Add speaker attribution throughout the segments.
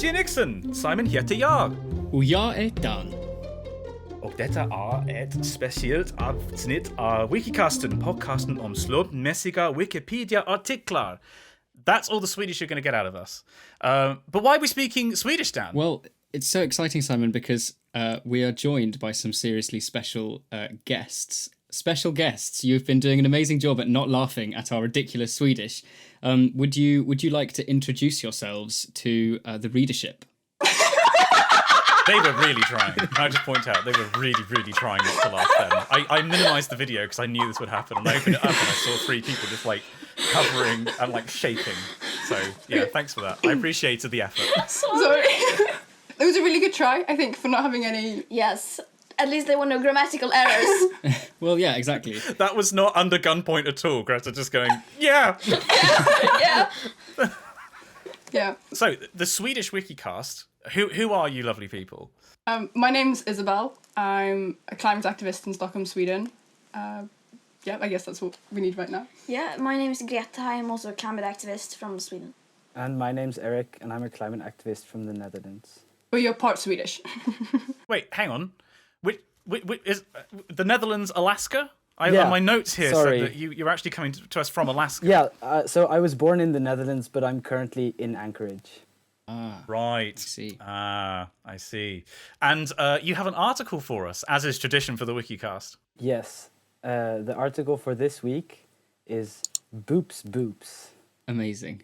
Speaker 1: Tjenixen! Simon heter jag.
Speaker 2: Och jag är Dan.
Speaker 1: Och detta är ett speciellt avsnitt av Wikicasten, podcasten om slumpmässiga Wikipedia-artiklar. That's all the Swedish you're going to get out of us. But why are we speaking Swedish, Dan?
Speaker 2: Well, it's so exciting, Simon, because we are joined by some seriously special guests. Special guests. You've been doing an amazing job at not laughing at our ridiculous Swedish. Would you like to introduce yourselves to the readership?
Speaker 1: They were really trying. Can I just point out, they were really, really trying not to laugh then. I minimised the video because I knew this would happen, and I opened it up and I saw three people just like covering and like shaking. So yeah, thanks for that. I appreciated the effort.
Speaker 3: Sorry. It was a really good try, I think, for not having any...
Speaker 4: Yes. At least there were no grammatical errors.
Speaker 2: Well, yeah, exactly.
Speaker 1: That was not under gunpoint at all. Greta just going, yeah.
Speaker 4: Yeah.
Speaker 3: Yeah.
Speaker 1: So the Swedish Wikicast. Who are you, lovely people?
Speaker 3: My name's Isabelle. I'm a climate activist in Stockholm, Sweden. Yeah, I guess that's what we need right now.
Speaker 4: Yeah, my name is Greta. I'm also a climate activist from Sweden.
Speaker 5: And my name's Erik, and I'm a climate activist from the Netherlands.
Speaker 3: Well, you're part Swedish.
Speaker 1: Wait, hang on. Which is the Netherlands, Alaska?
Speaker 5: Yeah,
Speaker 1: on my notes here
Speaker 5: sorry.
Speaker 1: said that you're actually coming to us from Alaska.
Speaker 5: Yeah, so I was born in the Netherlands, but I'm currently in Anchorage.
Speaker 2: Ah,
Speaker 1: Right.
Speaker 2: I see.
Speaker 1: I see. And you have an article for us, as is tradition for the Wikicast.
Speaker 5: Yes, the article for this week is Boops Boops.
Speaker 2: Amazing.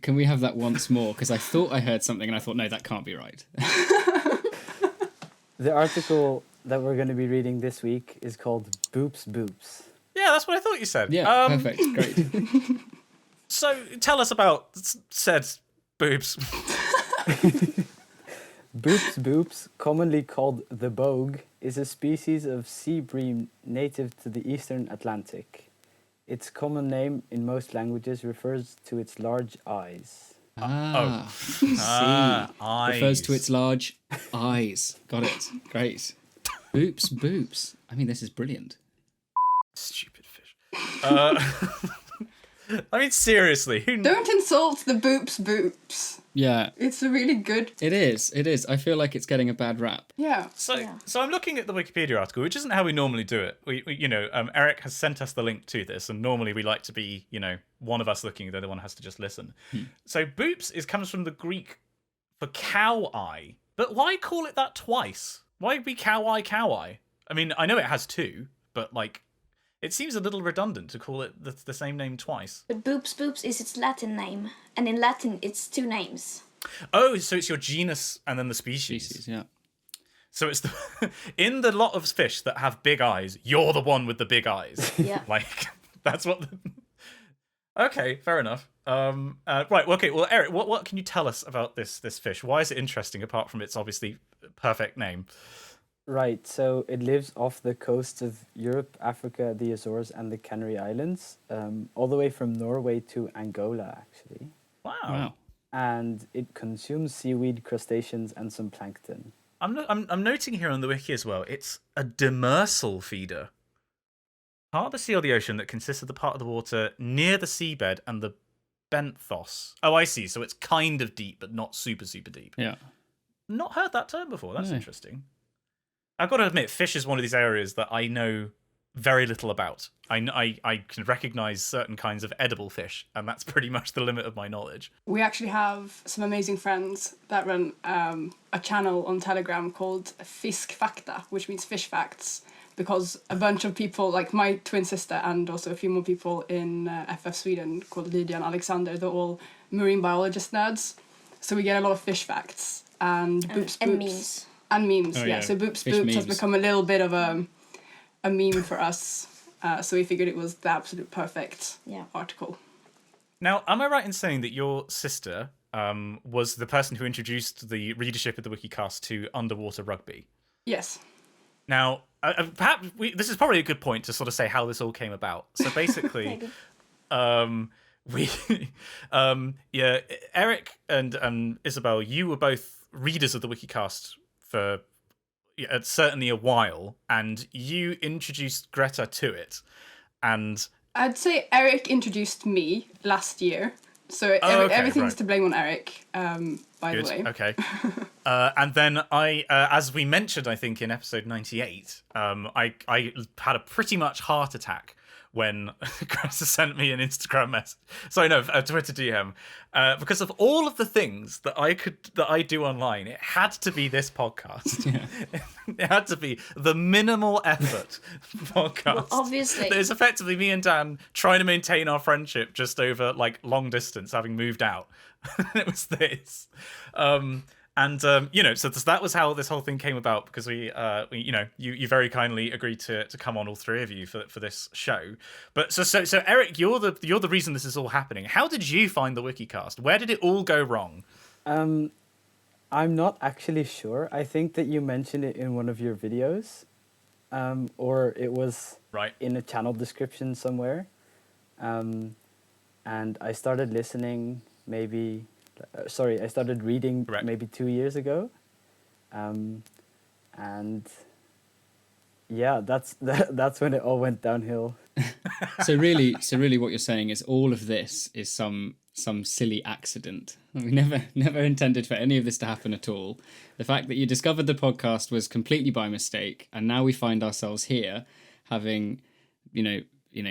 Speaker 2: Can we have that once more? Because I thought I heard something and I thought, no, that can't be right.
Speaker 5: The article that we're going to be reading this week is called Boops Boops.
Speaker 1: Yeah, that's what I thought you said.
Speaker 2: Yeah, perfect. Great.
Speaker 1: So tell us about said boobs.
Speaker 5: Boops Boops, commonly called the bogue, is a species of sea bream native to the eastern Atlantic. Its common name in most languages refers to its large eyes.
Speaker 2: See.
Speaker 1: Eyes.
Speaker 2: Refers to its large eyes. Got it. Great. Boops, boops. I mean, this is brilliant.
Speaker 1: Stupid fish. I mean, seriously, who
Speaker 3: Don't insult the Boops Boops.
Speaker 2: Yeah,
Speaker 3: It's a really good...
Speaker 2: it is. It is. I feel like it's getting a bad rap.
Speaker 3: Yeah.
Speaker 1: So I'm looking at the Wikipedia article, which isn't how we normally do it. We Erik has sent us the link to this, and normally we like to be, one of us looking, the other one has to just listen. So boops comes from the Greek for cow eye, but why call it that twice? Why be cow eye? I mean, I know it has two, but like, it seems a little redundant to call it the same name twice.
Speaker 4: But Boops Boops is its Latin name. And in Latin, it's two names.
Speaker 1: Oh, so it's your genus and then the
Speaker 2: Species, yeah.
Speaker 1: So it's in the lot of fish that have big eyes, you're the one with the big eyes.
Speaker 4: Yeah.
Speaker 1: Like, that's what... Okay, fair enough. Right, okay, well, Erik, what can you tell us about this fish? Why is it interesting, apart from its obviously perfect name?
Speaker 5: Right, so it lives off the coasts of Europe, Africa, the Azores, and the Canary Islands, all the way from Norway to Angola, actually.
Speaker 1: Wow.
Speaker 5: And it consumes seaweed, crustaceans, and some plankton.
Speaker 1: I'm noting here on the wiki as well, it's a demersal feeder. Part of the sea or the ocean that consists of the part of the water near the seabed and the benthos. Oh, I see, so it's kind of deep, but not super, super deep.
Speaker 2: Yeah.
Speaker 1: Not heard that term before, that's
Speaker 2: No.
Speaker 1: interesting. I've got to admit, fish is one of these areas that I know very little about. I can recognise certain kinds of edible fish, and that's pretty much the limit of my knowledge.
Speaker 3: We actually have some amazing friends that run a channel on Telegram called Fiskfakta, which means fish facts, because a bunch of people, like my twin sister and also a few more people in FF Sweden called Lydia and Alexander, they're all marine biologist nerds. So we get a lot of fish facts and Boops Boops.
Speaker 4: And memes.
Speaker 3: And memes,
Speaker 2: Oh,
Speaker 3: yeah.
Speaker 2: yeah.
Speaker 3: So Boops
Speaker 2: Fish
Speaker 3: Boops has
Speaker 2: memes.
Speaker 3: become a little bit of a meme for us. So we figured it was the absolute perfect article.
Speaker 1: Now, am I right in saying that your sister was the person who introduced the readership of the Wikicast to underwater rugby?
Speaker 3: Yes.
Speaker 1: Now, perhaps this is probably a good point to sort of say how this all came about. So basically, Erik and Isabelle, you were both readers of the Wikicast for certainly a while, and you introduced Greta to it. And
Speaker 3: I'd say Erik introduced me last year, So
Speaker 1: Okay,
Speaker 3: everything's
Speaker 1: right.
Speaker 3: to blame on Erik, by
Speaker 1: Good.
Speaker 3: the way.
Speaker 1: Okay. And then as we mentioned, I think in episode 98, I had a pretty much heart attack when Greta sent me an Instagram message. Sorry, no, a Twitter DM, because of all of the things that I do online. It had to be this podcast.
Speaker 2: Yeah.
Speaker 1: It had to be the minimal effort podcast.
Speaker 4: Well, obviously.
Speaker 1: That is effectively me and Dan trying to maintain our friendship just over like long distance, having moved out. It was this. So that was how this whole thing came about, because we you very kindly agreed to come on, all three of you, for this show. But so Erik, you're the reason this is all happening. How did you find the Wikicast? Where did it all go wrong?
Speaker 5: I'm not actually sure. I think that you mentioned it in one of your videos, or it was
Speaker 1: Right.
Speaker 5: in a channel description somewhere. And I started listening I started reading
Speaker 1: Correct.
Speaker 5: maybe 2 years ago. And yeah, that's when it all went downhill.
Speaker 2: So really, what you're saying is all of this is some silly accident. We never intended for any of this to happen at all. The fact that you discovered the podcast was completely by mistake, and now we find ourselves here, having,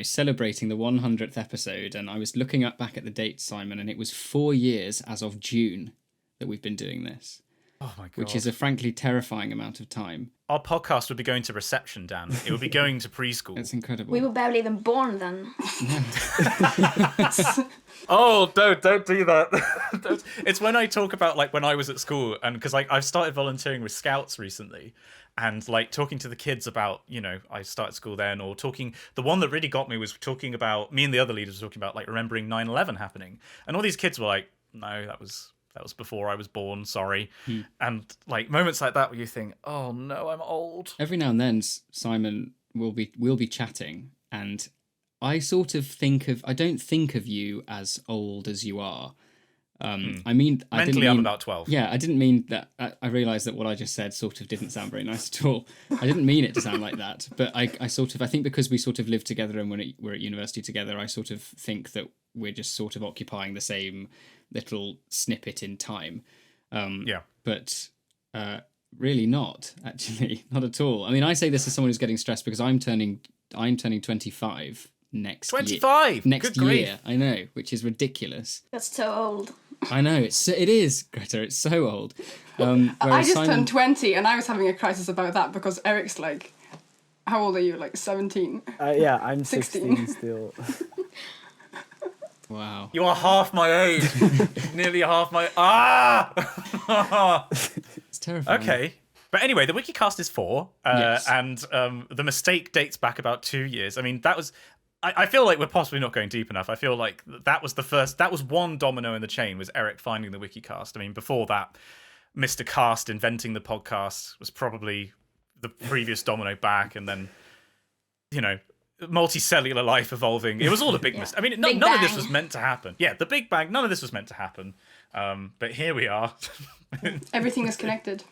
Speaker 2: celebrating the 100th episode. And I was looking back at the date, Simon, and it was 4 years as of June that we've been doing this.
Speaker 1: Oh my god!
Speaker 2: Which is a frankly terrifying amount of time.
Speaker 1: Our podcast would be going to reception, Dan. It would be going to preschool.
Speaker 2: It's incredible.
Speaker 4: We were barely even born then.
Speaker 1: Oh, don't do that. It's when I talk about like when I was at school, and because like I've started volunteering with Scouts recently, and like talking to the kids about, I started school then, or talking. The one that really got me was talking about, me and the other leaders were talking about like remembering 9/11 happening, and all these kids were like, no, that was before I was born, sorry. And like moments like that where you think, oh no, I'm old.
Speaker 2: Every now and then, Simon we'll be chatting, and I sort of I don't think of you as old as you are. I mean,
Speaker 1: mentally I'm about 12.
Speaker 2: Yeah, I didn't mean that. I realised that what I just said sort of didn't sound very nice at all. I didn't mean it to sound like that, but I think because we sort of live together and we're at university together, I sort of think that we're just sort of occupying the same little snippet in time. But really not, actually, not at all. I mean, I say this as someone who's getting stressed because I'm turning 25 next
Speaker 1: 25
Speaker 2: year. Next
Speaker 1: Good grief.
Speaker 2: year, I know, which is ridiculous.
Speaker 4: That's so old.
Speaker 2: I know, it is, Greta, it's so old.
Speaker 3: I just turned 20 and I was having a crisis about that because Erik's like, how old are you? Like 17?
Speaker 5: Yeah, I'm
Speaker 3: 16
Speaker 5: still.
Speaker 2: Wow.
Speaker 1: You are half my age. Nearly half my...
Speaker 2: It's terrifying.
Speaker 1: Okay. But anyway, the Wikicast is 4,
Speaker 2: Yes.
Speaker 1: and the mistake dates back about 2 years. I mean, that was... I feel like we're possibly not going deep enough. I feel like that was one domino in the chain, was Erik finding the Wikicast. I mean, before that, Mr. Cast inventing the podcast was probably the previous domino back, and then, multicellular life evolving. It was all a big mistake. I mean, none of this was meant to happen. Yeah, the Big Bang, none of this was meant to happen. But here we are.
Speaker 3: Everything is connected.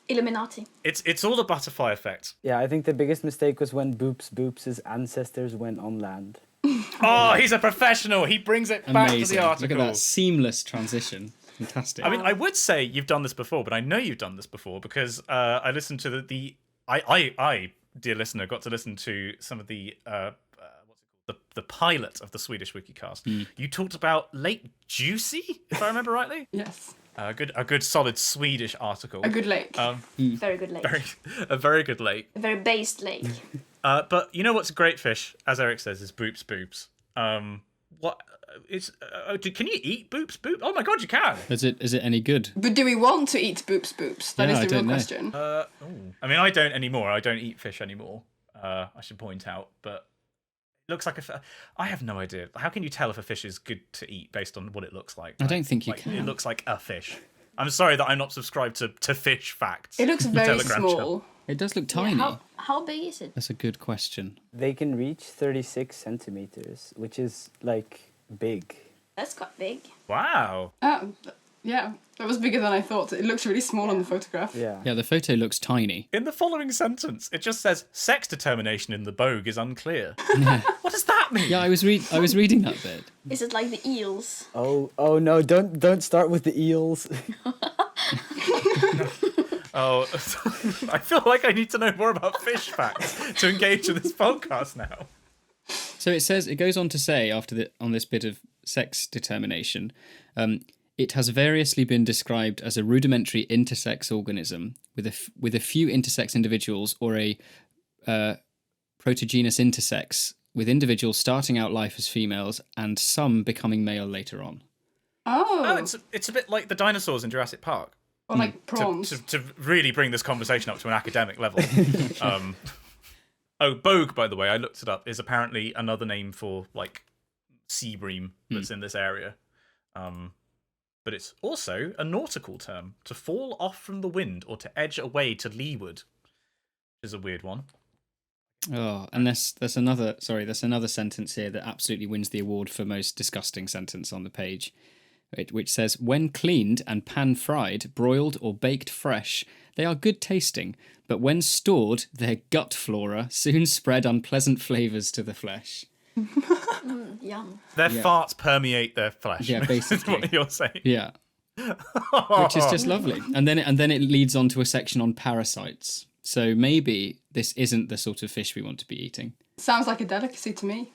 Speaker 4: Illuminati.
Speaker 1: It's all the butterfly effect.
Speaker 5: Yeah, I think the biggest mistake was when Boops' ancestors went on land.
Speaker 1: Oh, he's a professional. He brings it back to
Speaker 2: Amazing.
Speaker 1: the article.
Speaker 2: Look at that seamless transition. Fantastic.
Speaker 1: I mean, I would say you've done this before, but I know you've done this before because I listened to I, dear listener, got to listen to some of the the pilot of the Swedish Wikicast. You talked about Lake Juicy, if I remember rightly.
Speaker 3: Yes.
Speaker 1: A good solid Swedish article.
Speaker 3: A good lake.
Speaker 4: Very good lake.
Speaker 1: A very good lake.
Speaker 4: A very based lake.
Speaker 1: But you know what's a great fish, as Erik says, is boops. What? It's can you eat boops? Oh my god, you can.
Speaker 2: Is it any good?
Speaker 3: But do we want to eat boops? That is
Speaker 2: Yeah, I
Speaker 3: the real
Speaker 2: don't know.
Speaker 3: question.
Speaker 1: I mean, I don't anymore. I don't eat fish anymore. I should point out, but it looks like I have no idea. How can you tell if a fish is good to eat based on what it looks like?
Speaker 2: I don't think you can.
Speaker 1: It looks like a fish. I'm sorry that I'm not subscribed to fish facts.
Speaker 3: It looks
Speaker 1: the
Speaker 3: very
Speaker 1: Telegram
Speaker 3: small.
Speaker 1: channel.
Speaker 2: It does look tiny.
Speaker 4: How big is it?
Speaker 2: That's a good question.
Speaker 5: They can reach 36 centimeters, which is like big.
Speaker 4: That's quite big.
Speaker 1: Wow.
Speaker 3: Yeah, that was bigger than I thought. It looks really small on the photograph.
Speaker 5: Yeah.
Speaker 2: Yeah, the photo looks tiny.
Speaker 1: In the following sentence, it just says sex determination in the bogue is unclear. What does that mean?
Speaker 2: Yeah, I was reading that bit.
Speaker 4: Is it like the eels?
Speaker 5: Oh no! Don't start with the eels.
Speaker 1: Oh, I feel like I need to know more about fish facts to engage in this podcast now.
Speaker 2: So it goes on to say on this bit of sex determination, it has variously been described as a rudimentary intersex organism with a few intersex individuals, or a protogenous intersex with individuals starting out life as females and some becoming male later on.
Speaker 3: Oh,
Speaker 1: It's a bit like the dinosaurs in Jurassic Park.
Speaker 3: or like prawns.
Speaker 1: To really bring this conversation up to an academic level. Bogue, by the way, I looked it up, is apparently another name for like sea bream that's in this area. But it's also a nautical term, to fall off from the wind or to edge away to leeward, which is a weird one.
Speaker 2: Oh, and there's another sentence here that absolutely wins the award for most disgusting sentence on the page, which says, when cleaned and pan-fried, broiled or baked fresh, they are good tasting, but when stored, their gut flora soon spread unpleasant flavours to the flesh.
Speaker 4: Yum.
Speaker 1: Their farts permeate their flesh.
Speaker 2: Yeah, basically.
Speaker 1: Is what you're saying.
Speaker 2: Yeah. Which is just lovely. And then it leads on to a section on parasites. So maybe this isn't the sort of fish we want to be eating.
Speaker 3: Sounds like a delicacy to me.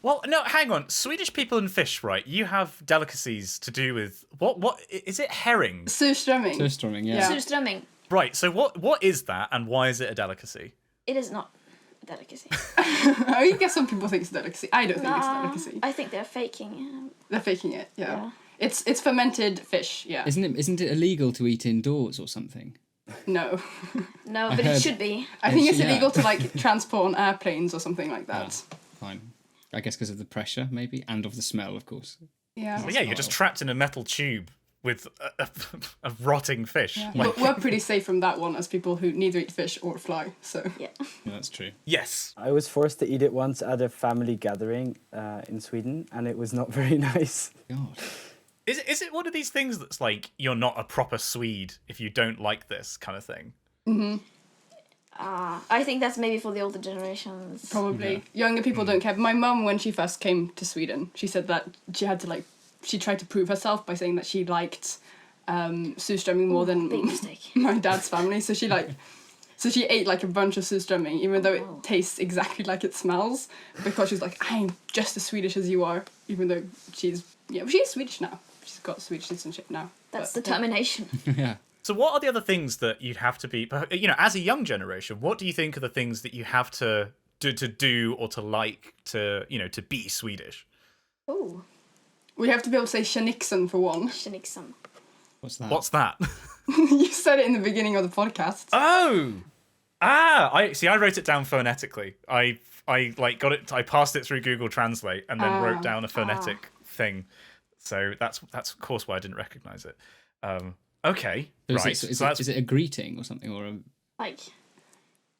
Speaker 1: Well, no, hang on. Swedish people and fish, right? You have delicacies to do with what is it? Herring,
Speaker 3: Surströmming.
Speaker 2: Surströmming, yeah.
Speaker 3: Yeah.
Speaker 4: Surströmming.
Speaker 1: right? So what is that, and why is it a delicacy?
Speaker 4: It is not a delicacy.
Speaker 3: I guess some people think it's a delicacy. I don't think it's a delicacy.
Speaker 4: I think they're faking.
Speaker 3: They're faking it. Yeah. It's fermented fish. Yeah.
Speaker 2: Isn't it illegal to eat indoors or something?
Speaker 3: No.
Speaker 4: No, but it should be.
Speaker 3: I think it's
Speaker 2: Yeah.
Speaker 3: illegal to like transport on airplanes or something like that.
Speaker 2: Fine. I guess because of the pressure, maybe, and of the smell, of course.
Speaker 3: Yeah.
Speaker 1: Well, yeah, you're just trapped in a metal tube with a rotting fish.
Speaker 3: Yeah.
Speaker 1: Like,
Speaker 3: We're pretty safe from that one as people who neither eat fish or fly. So
Speaker 4: Yeah.
Speaker 2: Yeah, that's true.
Speaker 1: yes.
Speaker 5: I was forced to eat it once at a family gathering in Sweden, and it was not very nice.
Speaker 2: God.
Speaker 1: Is it one of these things that's like you're not a proper Swede if you don't like this kind of thing?
Speaker 4: I think that's maybe for the older generations.
Speaker 3: probably younger people don't care. My mum, when she first came to Sweden, she said that she had to she tried to prove herself by saying that she liked surströmming more than
Speaker 4: Big mistake.
Speaker 3: my dad's family. So she ate like a bunch of surströmming, even though it tastes exactly like it smells, because she's like, I'm just as Swedish as you are, even though she's Swedish now. She's got Swedish citizenship now.
Speaker 4: That's
Speaker 3: But,
Speaker 4: determination.
Speaker 2: Yeah.
Speaker 1: So what are the other things that you'd have to be, as a young generation, what do you think are the things that you have to do or to like to be Swedish?
Speaker 4: Oh,
Speaker 3: we have to be able to say Tjenixen for one.
Speaker 4: Tjenixen.
Speaker 2: What's that?
Speaker 1: What's that?
Speaker 3: You said it in the beginning of the podcast.
Speaker 1: Oh! I wrote it down phonetically. I got it, I passed it through Google Translate and then wrote down a phonetic thing. So that's of course why I didn't recognize it. Okay,
Speaker 2: So
Speaker 1: right.
Speaker 2: is it a greeting or something, or a...
Speaker 4: Like,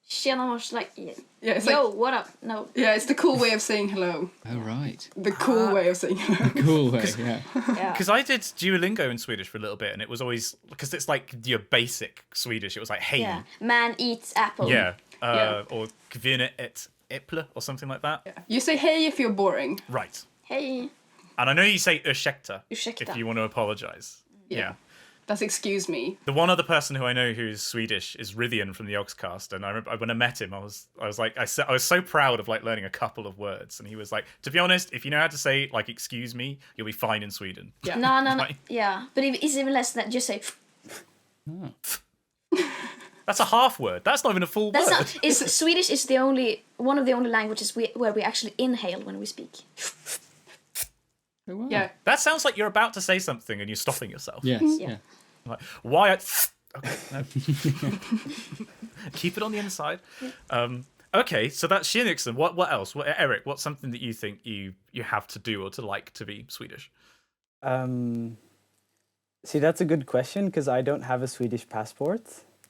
Speaker 4: tjena mors, like,
Speaker 3: Yeah, it's
Speaker 4: yo,
Speaker 3: like,
Speaker 4: what up? No.
Speaker 3: yeah, it's the cool way of saying hello.
Speaker 2: Oh, right.
Speaker 3: The cool way of saying hello.
Speaker 2: Cool way, yeah.
Speaker 4: Yeah.
Speaker 1: Because I did Duolingo in Swedish for a little bit, and it was always because it's like your basic Swedish. It was like hey,
Speaker 4: Yeah. Man eats apple.
Speaker 1: yeah,
Speaker 3: Yeah.
Speaker 1: or kvinne ett äpple or something like that.
Speaker 3: Yeah. You say hey if you're boring.
Speaker 1: Right.
Speaker 4: Hey.
Speaker 1: And I know you say ursäkta
Speaker 4: Ursäkta.
Speaker 1: if you want to apologize. Yeah.
Speaker 3: That's excuse me.
Speaker 1: The one other person who I know who's Swedish is Rithian from the Oxcast, and I remember when I met him, I was so proud of like learning a couple of words, and he was like, to be honest, if you know how to say like excuse me, you'll be fine in Sweden.
Speaker 3: Yeah.
Speaker 4: No.
Speaker 1: Like-
Speaker 4: Yeah. But it's even less than that. Just say.
Speaker 1: That's a half word. That's not even a full
Speaker 4: That's
Speaker 1: word.
Speaker 4: not. Swedish is one of the only languages where we actually inhale when we speak.
Speaker 2: Oh, wow.
Speaker 3: Yeah.
Speaker 1: That sounds like you're about to say something and you're stopping yourself.
Speaker 2: Yes,
Speaker 4: Yeah.
Speaker 2: yeah.
Speaker 1: Like, why? Okay, no. Keep it on the inside. Okay, so that's Tjenixen. What else? Eric, what's something that you think you have to do or to like to be Swedish?
Speaker 5: See, that's a good question because I don't have a Swedish passport,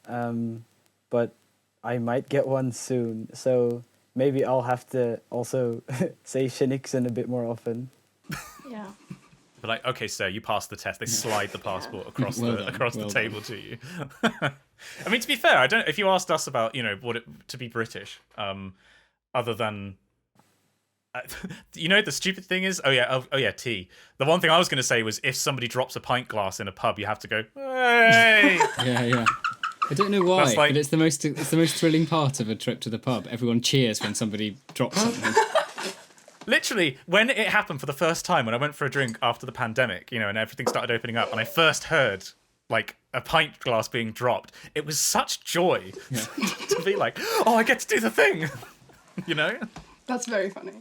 Speaker 5: but I might get one soon. So maybe I'll have to also say Tjenixen a bit more often.
Speaker 4: Yeah.
Speaker 1: But like, okay, sir, you passed the test. They slide the passport across
Speaker 2: Well
Speaker 1: the
Speaker 2: done.
Speaker 1: table to you. I mean, to be fair, I don't. If you asked us about, what it to be British, other than, the stupid thing is, oh yeah, tea. The one thing I was going to say was, if somebody drops a pint glass in a pub, you have to go, hey.
Speaker 2: Yeah. I don't know why,
Speaker 1: That's like-
Speaker 2: but it's the most thrilling part of a trip to the pub. Everyone cheers when somebody drops something.
Speaker 1: Literally, when it happened for the first time, when I went for a drink after the pandemic, and everything started opening up, and I first heard like a pint glass being dropped, it was such joy to be like, oh, I get to do the thing,
Speaker 3: That's very funny.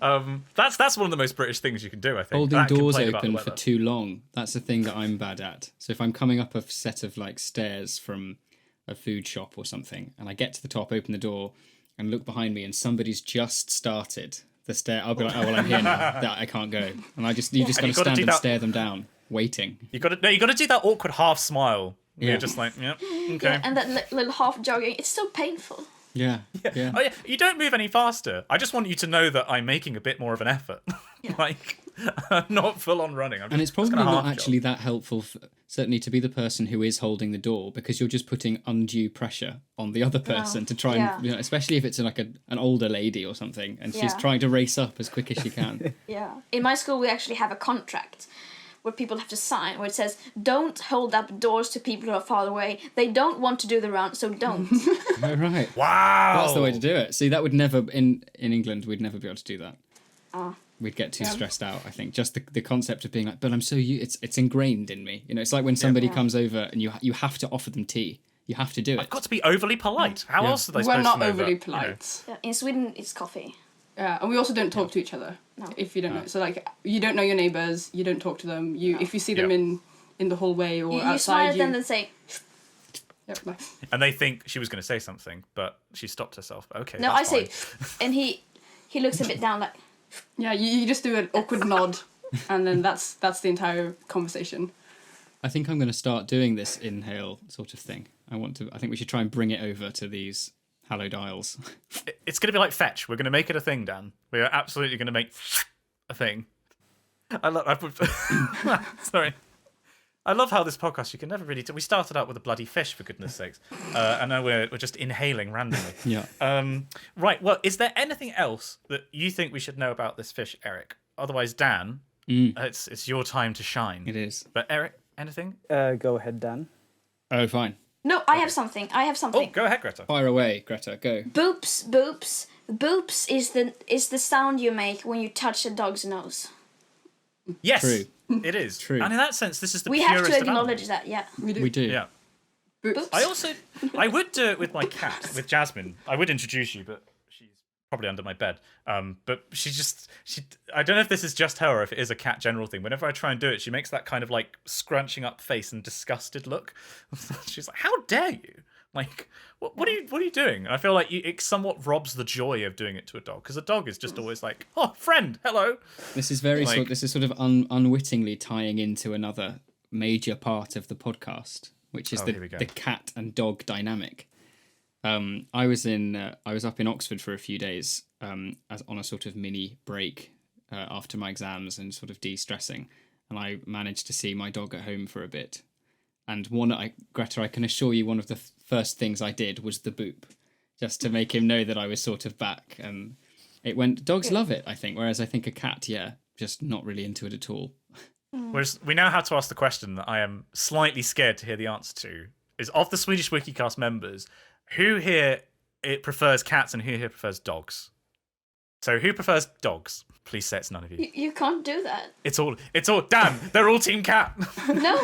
Speaker 1: That's one of the most British things you can do, I think.
Speaker 2: Holding
Speaker 1: That and
Speaker 2: doors
Speaker 1: complain about the
Speaker 2: open for
Speaker 1: weather.
Speaker 2: too long. That's a thing that I'm bad at. So if I'm coming up a set of like stairs from a food shop or something, and I get to the top, open the door, and look behind me, and somebody's just started the stair, I'll be like, oh well, I'm here now. That I can't go, and you just got to
Speaker 1: you've gotta
Speaker 2: stand
Speaker 1: do
Speaker 2: and
Speaker 1: that-
Speaker 2: stare them down, waiting.
Speaker 1: You got to do that awkward half smile. Yeah. You're just like, okay.
Speaker 4: Yeah, and that little half jogging, it's so painful.
Speaker 2: Yeah.
Speaker 1: Oh yeah, you don't move any faster. I just want you to know that I'm making a bit more of an effort. Like, I'm not full on running.
Speaker 2: And it's probably not actually that helpful, certainly to be the person who is holding the door, because you're just putting undue pressure on the other person to try and, especially if it's like an older lady or something, and she's trying to race up as quick as she can.
Speaker 4: Yeah. In my school, we actually have a contract where people have to sign, where it says, don't hold up doors to people who are far away. They don't want to do the round, so don't.
Speaker 2: Oh, right.
Speaker 1: Wow.
Speaker 2: That's the way to do it. See, that would never, in England, we'd never be able to do that. We'd get too stressed out, I think. Just the concept of being like, but I'm so it's ingrained in me. It's like when somebody comes over and you have to offer them tea. You have to do it.
Speaker 1: I've got to be overly polite. How else are they
Speaker 3: We're
Speaker 1: supposed
Speaker 3: not
Speaker 1: to know
Speaker 3: overly
Speaker 1: that,
Speaker 3: polite.
Speaker 4: Yeah, in Sweden, it's coffee.
Speaker 3: Yeah, and we also don't talk to each other.
Speaker 4: No.
Speaker 3: If you don't know, so like you don't know your neighbors, you don't talk to them. If you see them in the hallway or
Speaker 4: You
Speaker 3: outside,
Speaker 4: smile at them and say,
Speaker 3: Yep, bye.
Speaker 1: And they think she was going to say something, but she stopped herself. Okay.
Speaker 4: no, I
Speaker 1: that's
Speaker 4: say,
Speaker 1: fine.
Speaker 4: and he looks a bit down like,
Speaker 3: Yeah, you just do an awkward nod, and then that's the entire conversation.
Speaker 2: I think I'm going to start doing this inhale sort of thing. I think we should try and bring it over to these hallowed isles.
Speaker 1: It's going to be like fetch. We're going to make it a thing, Dan. We are absolutely going to make a thing. Sorry. I love how this podcast, you can never really... We started out with a bloody fish, for goodness sakes. And now we're just inhaling randomly.
Speaker 2: Yeah.
Speaker 1: Right, well, is there anything else that you think we should know about this fish, Eric? Otherwise, Dan, it's your time to shine.
Speaker 2: It is.
Speaker 1: But Eric, anything?
Speaker 5: Go ahead, Dan.
Speaker 2: Oh, fine.
Speaker 4: no, I have something.
Speaker 1: Oh, go ahead, Greta.
Speaker 2: Fire away, Greta. Go.
Speaker 4: Boops, boops. Boops is the sound you make when you touch a dog's nose.
Speaker 1: Yes,
Speaker 2: True.
Speaker 1: it is.
Speaker 2: True.
Speaker 1: And in that sense, this is the
Speaker 4: We
Speaker 1: purest
Speaker 4: have to
Speaker 1: of animals.
Speaker 4: acknowledge that, yeah.
Speaker 2: We do.
Speaker 1: Yeah.
Speaker 3: Boops.
Speaker 1: I would do it with my cat, with Jasmine. I would introduce you, but she's probably under my bed. But she I don't know if this is just her or if it is a cat general thing. Whenever I try and do it, she makes that kind of like scrunching up face and disgusted look. She's like, "How dare you? Like, what are you doing?" And I feel like it somewhat robs the joy of doing it to a dog, because a dog is just always like, "Oh, friend, hello."
Speaker 2: This is very
Speaker 1: Like-
Speaker 2: this is sort of unwittingly tying into another major part of the podcast, which is
Speaker 1: here we go.
Speaker 2: the cat and dog dynamic. I was up in Oxford for a few days as on a sort of mini break after my exams and sort of de-stressing, and I managed to see my dog at home for a bit. And Greta, I can assure you, one of the first things I did was the boop, just to make him know that I was sort of back. And it went. Dogs love it, I think, whereas I think a cat, just not really into it at all.
Speaker 1: Whereas we now have to ask the question that I am slightly scared to hear the answer to: is of the Swedish Wikicast members, who here prefers cats and who here prefers dogs? So who prefers dogs? Please say it's none of you.
Speaker 4: You can't do that.
Speaker 1: It's all. Damn, they're all team cat.
Speaker 4: No.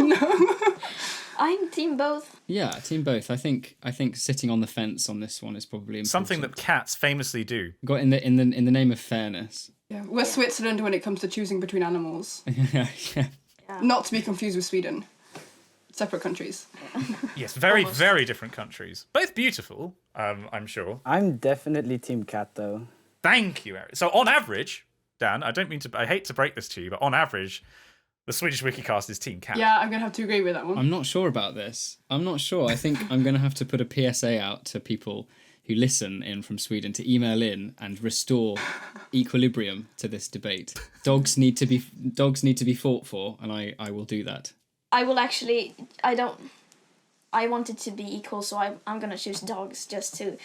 Speaker 4: I'm team both.
Speaker 2: Yeah, team both. I think sitting on the fence on this one is probably important.
Speaker 1: Something that cats famously do.
Speaker 2: got in the name of fairness.
Speaker 3: Yeah, we're Switzerland when it comes to choosing between animals.
Speaker 2: Yeah.
Speaker 3: Not to be confused with Sweden. Separate countries.
Speaker 1: Yes, very,
Speaker 4: Almost.
Speaker 1: very different countries. Both beautiful, I'm sure.
Speaker 5: I'm definitely Team Cat, though.
Speaker 1: Thank you, Eric. So on average, Dan, I hate to break this to you, but on average, the Swedish Wikicast is team cat.
Speaker 3: Yeah, I'm going to have to agree with that one.
Speaker 2: I'm not sure about this. I'm not sure. I think I'm going to have to put a PSA out to people who listen in from Sweden to email in and restore equilibrium to this debate. Dogs need to be fought for, and I will do that.
Speaker 4: I will actually. I want it to be equal, so I'm gonna choose dogs just to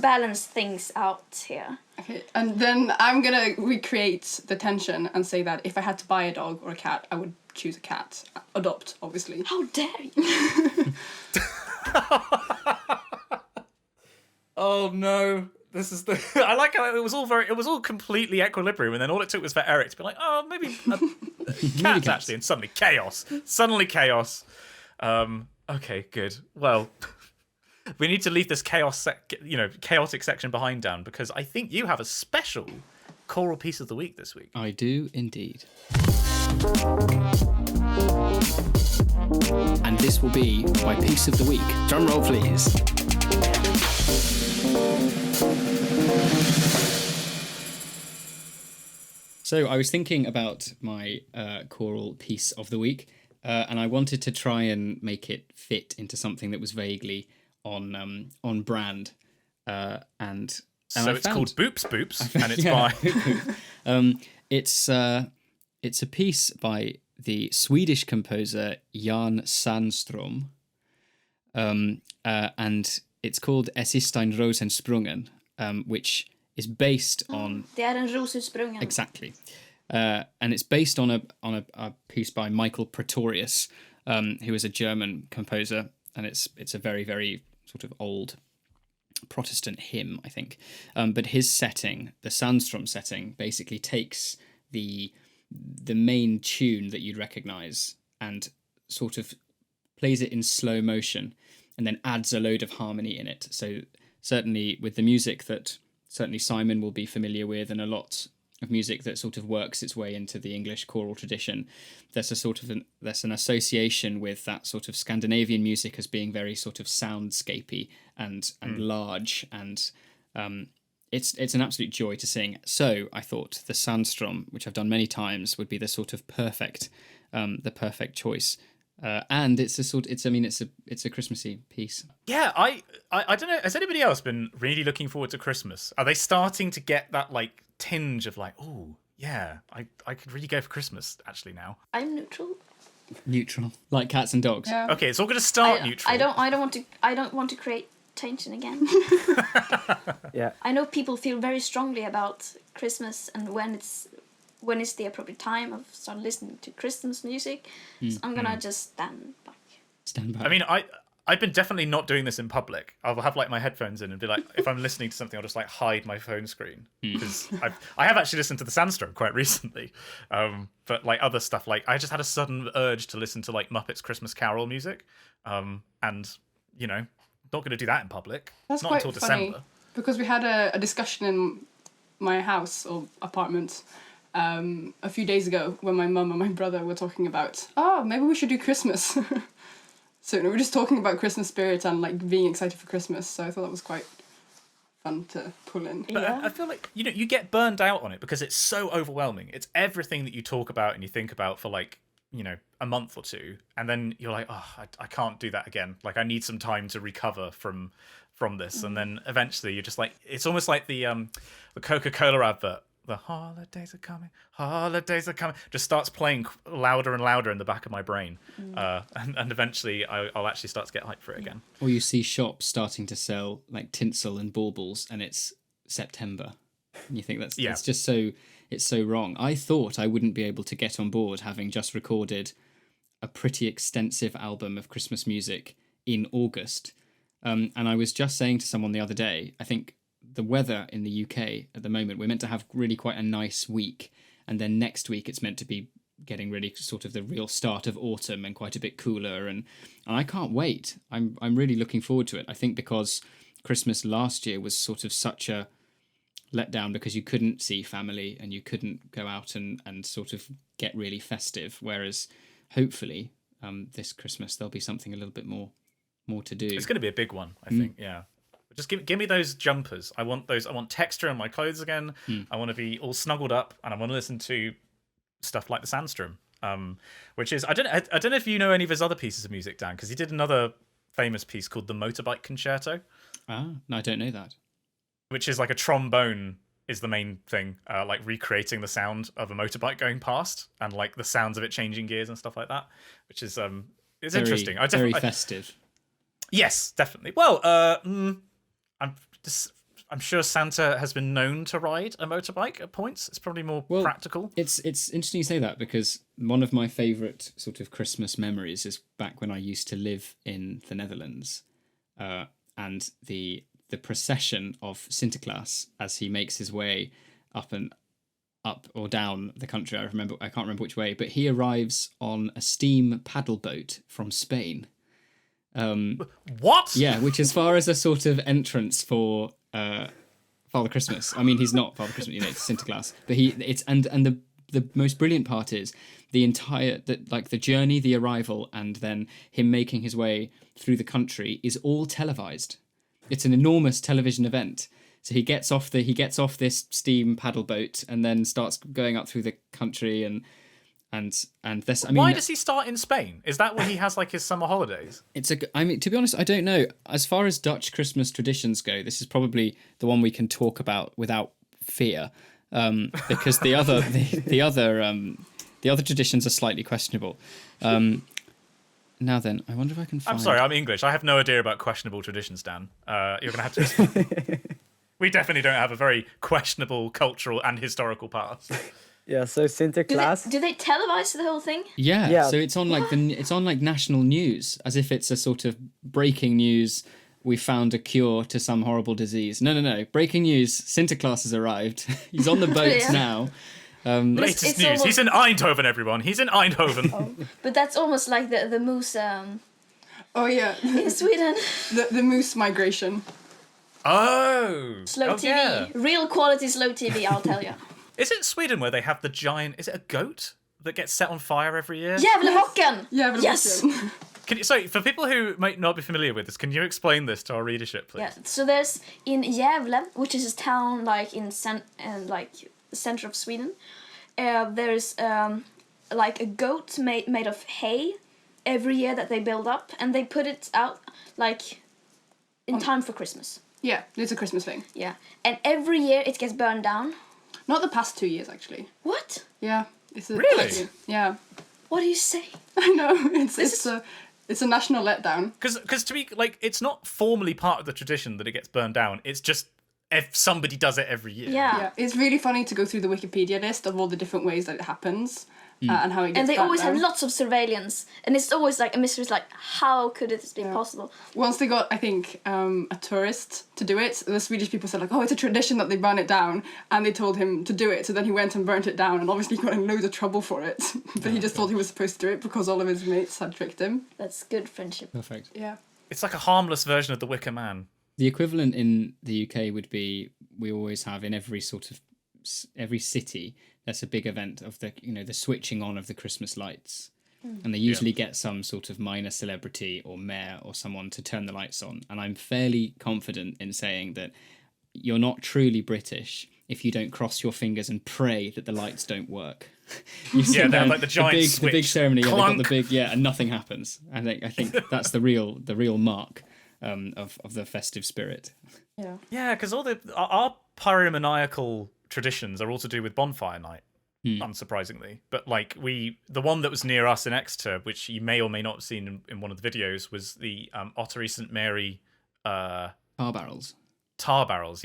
Speaker 4: balance things out here.
Speaker 3: Okay, and then I'm gonna recreate the tension and say that if I had to buy a dog or a cat, I would choose a cat. Adopt, obviously.
Speaker 4: How dare you?
Speaker 1: Oh no. This is the. I like how it was all completely equilibrium, and then all it took was for Eric to be like, oh, maybe cats actually, and suddenly chaos. Okay, good. Well, we need to leave this chaotic section behind, Dan, because I think you have a special choral piece of the week this week.
Speaker 2: I do indeed. And this will be my piece of the week. Drum roll, please. So I was thinking about my choral piece of the week, and I wanted to try and make it fit into something that was vaguely on brand. And
Speaker 1: so it's called Boops Boops, and it's by...
Speaker 2: It's a piece by the Swedish composer Jan Sandström, and it's called Es ist ein Rosensprungen, which is based on...
Speaker 4: Det är en rosutsprungen.
Speaker 2: Exactly. And it's based on a piece by Michael Pretorius, who is a German composer, and it's a very, very sort of old Protestant hymn, I think. But his setting, the Sandström setting, basically takes the main tune that you'd recognise and sort of plays it in slow motion and then adds a load of harmony in it. So certainly with the music that certainly Simon will be familiar with, and a lot of music that sort of works its way into the English choral tradition, there's an association with that sort of Scandinavian music as being very sort of soundscapey and large, and it's an absolute joy to sing. So I thought the Sandström, which I've done many times, would be the sort of perfect choice. And it's a Christmassy piece.
Speaker 1: Yeah, I don't know. Has anybody else been really looking forward to Christmas? Are they starting to get that like tinge of like, oh yeah, I could really go for Christmas actually now?
Speaker 4: I'm neutral.
Speaker 2: Neutral, like cats and dogs.
Speaker 3: Yeah.
Speaker 1: Okay, it's all going to start neutral.
Speaker 4: I don't want to create tension again.
Speaker 5: Yeah.
Speaker 4: I know people feel very strongly about Christmas and when it's the appropriate time of start listening to Christmas music. So I'm gonna just stand back.
Speaker 2: Stand back.
Speaker 1: I mean, I've been definitely not doing this in public. I'll have like my headphones in and be like, if I'm listening to something, I'll just like hide my phone screen, because I have actually listened to the Sandström quite recently. But like other stuff, like I just had a sudden urge to listen to like Muppets Christmas Carol music, and you know, not going to do that in public.
Speaker 3: That's
Speaker 1: not
Speaker 3: quite
Speaker 1: until
Speaker 3: funny,
Speaker 1: December.
Speaker 3: because we had a discussion in my house or apartment a few days ago when my mum and my brother were talking about, maybe we should do Christmas. So we were just talking about Christmas spirit and like being excited for Christmas. So I thought that was quite fun to pull in.
Speaker 1: But I feel like you get burned out on it because it's so overwhelming. It's everything that you talk about and you think about for like a month or two, and then you're like, I can't do that again. Like I need some time to recover from this, and then eventually you're just like, it's almost like the Coca-Cola advert. The holidays are coming, just starts playing louder and louder in the back of my brain. And eventually I'll actually start to get hyped for it again.
Speaker 2: Or you see shops starting to sell like tinsel and baubles, and it's September. And you think it's just it's so wrong. I thought I wouldn't be able to get on board, having just recorded a pretty extensive album of Christmas music in August. And I was just saying to someone the other day, I think the weather in the UK at the moment, we're meant to have really quite a nice week, and then next week it's meant to be getting really sort of the real start of autumn and quite a bit cooler, and I can't wait. I'm really looking forward to it. I think because Christmas last year was sort of such a letdown because you couldn't see family and you couldn't go out and sort of get really festive, whereas hopefully this Christmas there'll be something a little bit more to do.
Speaker 1: It's going to be a big one, I think. Yeah. Just give me those jumpers. I want those. I want texture in my clothes again. I want to be all snuggled up, and I want to listen to stuff like the Sandström, which is I don't know if you know any of his other pieces of music, Dan, because he did another famous piece called the Motorbike Concerto,
Speaker 2: No, I don't know that.
Speaker 1: which is like a trombone is the main thing, like recreating the sound of a motorbike going past and like the sounds of it changing gears and stuff like that, which is it's interesting.
Speaker 2: Very festive.
Speaker 1: Yes, definitely. Well, I'm sure Santa has been known to ride a motorbike at points. It's probably more practical.
Speaker 2: It's interesting you say that, because one of my favourite sort of Christmas memories is back when I used to live in the Netherlands, and the procession of Sinterklaas as he makes his way up or down the country. I can't remember which way, but he arrives on a steam paddle boat from Spain.
Speaker 1: What?
Speaker 2: Yeah, which as far as a sort of entrance for Father Christmas. I mean, he's not Father Christmas, it's Sinterklaas. But the most brilliant part is the entire the journey, the arrival, and then him making his way through the country is all televised. It's an enormous television event. So he gets off this steam paddle boat and then starts going up through the country and this. I mean,
Speaker 1: why does he start in Spain? Is that where he has like his summer holidays?
Speaker 2: I mean, to be honest, I don't know. As far as Dutch Christmas traditions go, this is probably the one we can talk about without fear, because the other traditions are slightly questionable. Now then, I wonder if I can find...
Speaker 1: I'm sorry, I'm English. I have no idea about questionable traditions, Dan. You're going to have to... We definitely don't have a very questionable cultural and historical past.
Speaker 5: Yeah, so Sinterklaas...
Speaker 4: Do they televise the whole thing?
Speaker 2: Yeah, so it's on like national news, as if it's a sort of breaking news. We found a cure to some horrible disease. No. Breaking news, Sinterklaas has arrived. He's on the boat now.
Speaker 1: Latest
Speaker 4: it's
Speaker 1: news.
Speaker 4: almost...
Speaker 1: He's in Eindhoven, everyone. He's in Eindhoven.
Speaker 4: Oh. But that's almost like the moose
Speaker 3: Oh yeah,
Speaker 4: in Sweden.
Speaker 3: the moose migration.
Speaker 1: Oh.
Speaker 4: Slow TV.
Speaker 1: Yeah.
Speaker 4: Real quality slow TV, I'll tell you.
Speaker 1: Is it Sweden where they have the giant... Is it a goat that gets set on fire every year?
Speaker 4: Gävlebocken!
Speaker 3: Yeah,
Speaker 4: Yes!
Speaker 1: So, for people who might not be familiar with this, can you explain this to our readership, please?
Speaker 4: Yeah, so there's in Gävle, which is a town like in the center of Sweden, there's like a goat made of hay every year that they build up, and they put it out like in time for Christmas.
Speaker 3: Yeah, it's a Christmas thing.
Speaker 4: Yeah, and every year it gets burned down.
Speaker 3: Not the past 2 years, actually.
Speaker 4: What?
Speaker 3: Yeah.
Speaker 1: Really?
Speaker 3: Yeah.
Speaker 4: What do you say?
Speaker 3: I know. It's a national letdown.
Speaker 1: Because to be like, it's not formally part of the tradition that it gets burned down. It's just if somebody does it every year.
Speaker 3: Yeah, it's really funny to go through the Wikipedia list of all the different ways that it happens and how it gets
Speaker 4: And they
Speaker 3: burnt
Speaker 4: always
Speaker 3: down.
Speaker 4: have lots of surveillance, and it's always like a mystery. It's like, how could it be possible?
Speaker 3: Once they got, I think, a tourist to do it, the Swedish people said like, oh, it's a tradition that they burn it down, and they told him to do it. So then he went and burnt it down, and obviously he got in loads of trouble for it. But he just thought he was supposed to do it because all of his mates had tricked him.
Speaker 4: That's good friendship.
Speaker 2: Perfect.
Speaker 3: Yeah.
Speaker 1: It's like a harmless version of the Wicker Man.
Speaker 2: The equivalent in the UK would be, we always have in every city, there's a big event of the switching on of the Christmas lights. And they usually get some sort of minor celebrity or mayor or someone to turn the lights on. And I'm fairly confident in saying that you're not truly British if you don't cross your fingers and pray that the lights don't work.
Speaker 1: They have like the giant switch.
Speaker 2: The big ceremony,
Speaker 1: Clunk.
Speaker 2: they've got and nothing happens. I think that's the real mark of the festive spirit.
Speaker 3: Yeah.
Speaker 1: Yeah, because our pyromaniacal traditions are all to do with bonfire night, unsurprisingly. But like the one that was near us in Exeter, which you may or may not have seen in one of the videos, was the Ottery St Mary
Speaker 2: Tar barrels.
Speaker 1: Tar barrels,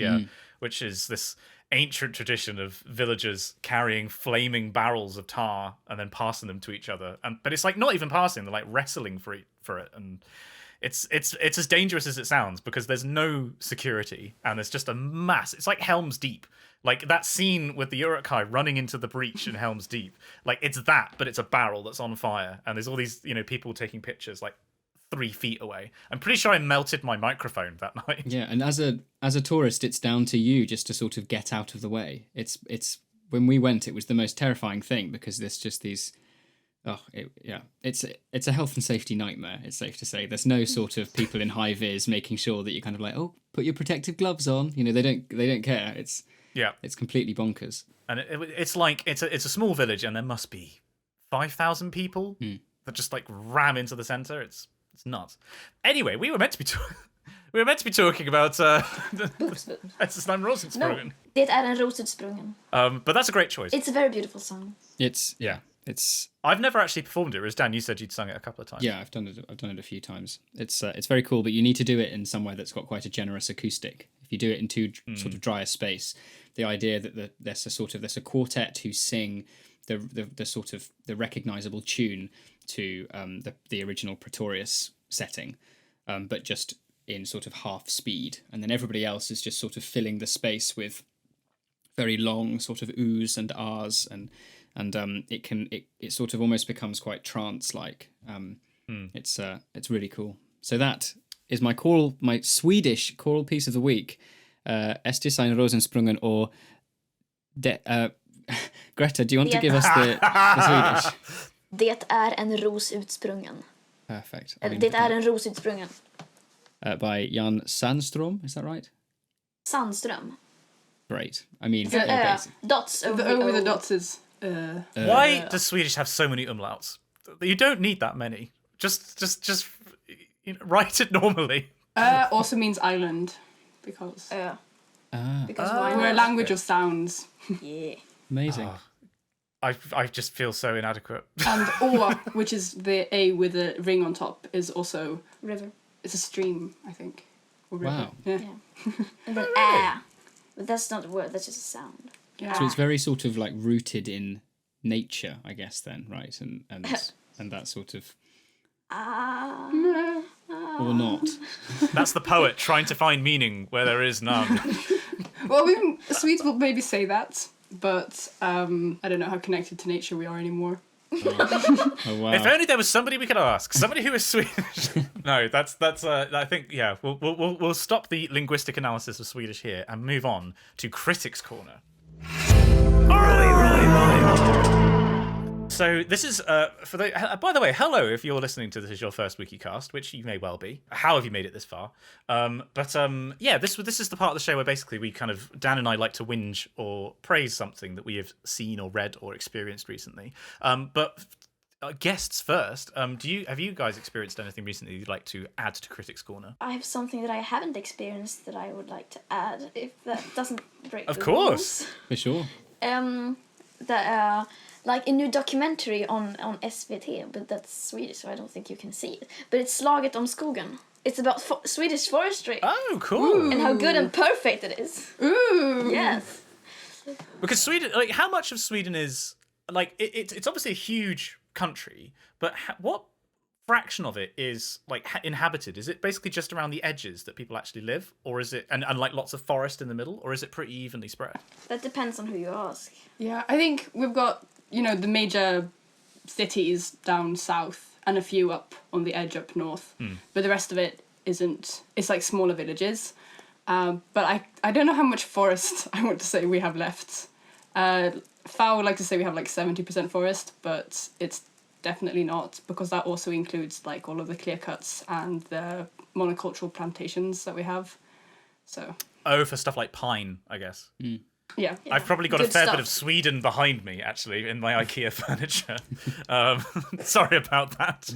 Speaker 1: which is this ancient tradition of villagers carrying flaming barrels of tar and then passing them to each other. But it's like not even passing; they're like wrestling for it, and it's as dangerous as it sounds because there's no security and there's just a mass. It's like Helm's Deep, like that scene with the Uruk-hai running into the breach in Helm's Deep. Like it's that, but it's a barrel that's on fire, and there's all these people taking pictures like 3 feet away. I'm pretty sure I melted my microphone that night.
Speaker 2: Yeah, and as a tourist, it's down to you just to sort of get out of the way. It's when we went, it was the most terrifying thing because there's just these. It's a health and safety nightmare. It's safe to say. There's no sort of people in high vis making sure that you're kind of like, oh, put your protective gloves on. They don't care. It's completely bonkers.
Speaker 1: And it's like it's a small village, and there must be 5,000 people that just like ram into the center. It's It's not. Anyway, we were meant to be talking about Es ist ein Rosensprung.
Speaker 4: No, det är en rosutsprungen.
Speaker 1: But that's a great choice.
Speaker 4: It's a very beautiful song.
Speaker 2: It's
Speaker 1: I've never actually performed it, whereas Dan, you said you'd sung it a couple of times.
Speaker 2: yeah, I've done it a few times. It's very cool, but you need to do it in somewhere that's got quite a generous acoustic. If you do it in too sort of drier space, the idea that there's a quartet who sing the sort of the recognizable tune to the original Pretorius setting, but just in sort of half speed, and then everybody else is just sort of filling the space with very long sort of oohs and ahs, and it sort of almost becomes quite trance-like. It's really cool. So that is my Swedish choral piece of the week. Estis ein Rosensprungen, or Greta, do you want to give us the Swedish?
Speaker 4: Det är en ros utsprungen.
Speaker 2: Perfect.
Speaker 4: Det är en ros utsprungen.
Speaker 2: By Jan Sandström, is that right?
Speaker 4: Sandström.
Speaker 2: Great. I mean,
Speaker 4: Dots over
Speaker 3: The O with the
Speaker 4: O.
Speaker 3: dots is...
Speaker 1: Why does Swedish have so many umlauts? You don't need that many. Just write it normally.
Speaker 3: Also means island, because
Speaker 4: Because why
Speaker 3: we're a
Speaker 4: not?
Speaker 3: language of sounds.
Speaker 4: Yeah.
Speaker 2: amazing.
Speaker 1: I just feel so inadequate.
Speaker 3: And or, which is the A with the ring on top, is also...
Speaker 4: River.
Speaker 3: It's a stream, I think. Or river.
Speaker 2: Wow.
Speaker 3: Yeah.
Speaker 4: And then but that's not a word, that's just a sound.
Speaker 3: Yeah.
Speaker 2: So it's very sort of like rooted in nature, I guess, then, right? And that sort of, or not.
Speaker 1: That's the poet trying to find meaning where there is none.
Speaker 3: Well, Swedes will maybe say that, but I don't know how connected to nature we are anymore.
Speaker 2: Oh wow.
Speaker 1: If only there was somebody we could ask, somebody who is Swedish. No, that's. I think we'll stop the linguistic analysis of Swedish here and move on to Critics Corner. So this is for the. By the way, hello if you're listening to this as your first Wikicast, which you may well be. How have you made it this far? This is the part of the show where basically we kind of Dan and I like to whinge or praise something that we have seen or read or experienced recently. But guests first. Have you guys experienced anything recently you'd like to add to Critics Corner?
Speaker 4: I have something that I haven't experienced that I would like to add, if that doesn't break
Speaker 1: Of
Speaker 4: the
Speaker 1: course.
Speaker 4: rules.
Speaker 2: For sure.
Speaker 4: Like a new documentary on SVT, but that's Swedish, so I don't think you can see it. But it's Slaget om skogen. It's about Swedish forestry
Speaker 1: Oh, cool.
Speaker 4: and how good and perfect it is.
Speaker 3: Ooh!
Speaker 4: Yes.
Speaker 1: Because Sweden, like, how much of Sweden is like it's obviously a huge country, but what fraction of it is like inhabited? Is it basically just around the edges that people actually live, or is it and like lots of forest in the middle, or is it pretty evenly spread?
Speaker 4: That depends on who you ask.
Speaker 3: Yeah, I think we've got, the major cities down south and a few up on the edge up north. But the rest of it isn't. It's like smaller villages. But I don't know how much forest I want to say we have left. Fao would like to say we have like 70% forest, but it's definitely not, because that also includes like all of the clear cuts and the monocultural plantations that we have. So.
Speaker 1: Oh, for stuff like pine, I guess.
Speaker 3: Yeah.
Speaker 1: I've probably got a
Speaker 4: Good
Speaker 1: fair
Speaker 4: stuff.
Speaker 1: bit of Sweden behind me, actually, in my IKEA furniture. Sorry about that.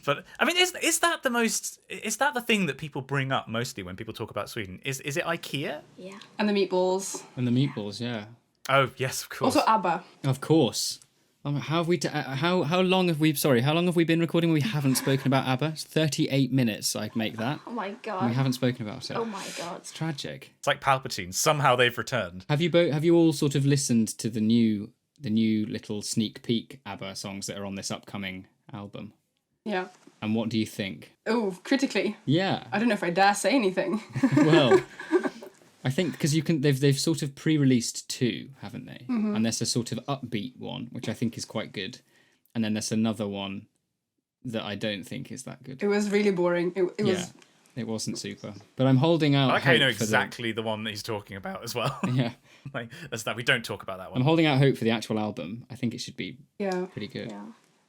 Speaker 1: But I mean, is that the thing that people bring up mostly when people talk about Sweden? Is it IKEA?
Speaker 4: Yeah.
Speaker 3: And the meatballs.
Speaker 2: And the meatballs, yeah.
Speaker 1: Oh yes, of course.
Speaker 3: Also ABBA.
Speaker 2: Of course. How have we? How long have we? Sorry, how long have we been recording? We haven't spoken about ABBA. It's 38 minutes. I'd make that.
Speaker 4: Oh my god.
Speaker 2: We haven't spoken about it.
Speaker 4: Oh my god.
Speaker 2: It's tragic.
Speaker 1: It's like Palpatine. Somehow they've returned.
Speaker 2: Have you all sort of listened to the new little sneak peek ABBA songs that are on this upcoming album?
Speaker 3: Yeah.
Speaker 2: And what do you think?
Speaker 3: Oh, critically.
Speaker 2: Yeah.
Speaker 3: I don't know if I dare say anything.
Speaker 2: Well, I think because they've sort of pre-released two, haven't they?
Speaker 3: Mm-hmm.
Speaker 2: And there's a sort of upbeat one, which I think is quite good, and then there's another one that I don't think is that good.
Speaker 3: It was really boring. It was.
Speaker 2: It wasn't super, but I'm holding out.
Speaker 1: I like how you know
Speaker 2: hope for
Speaker 1: exactly the one that he's talking about as well.
Speaker 2: Yeah,
Speaker 1: Like that's that we don't talk about that
Speaker 2: I'm
Speaker 1: one.
Speaker 2: holding out hope for the actual album. I think it should be
Speaker 3: Yeah.
Speaker 2: pretty good.
Speaker 4: Yeah.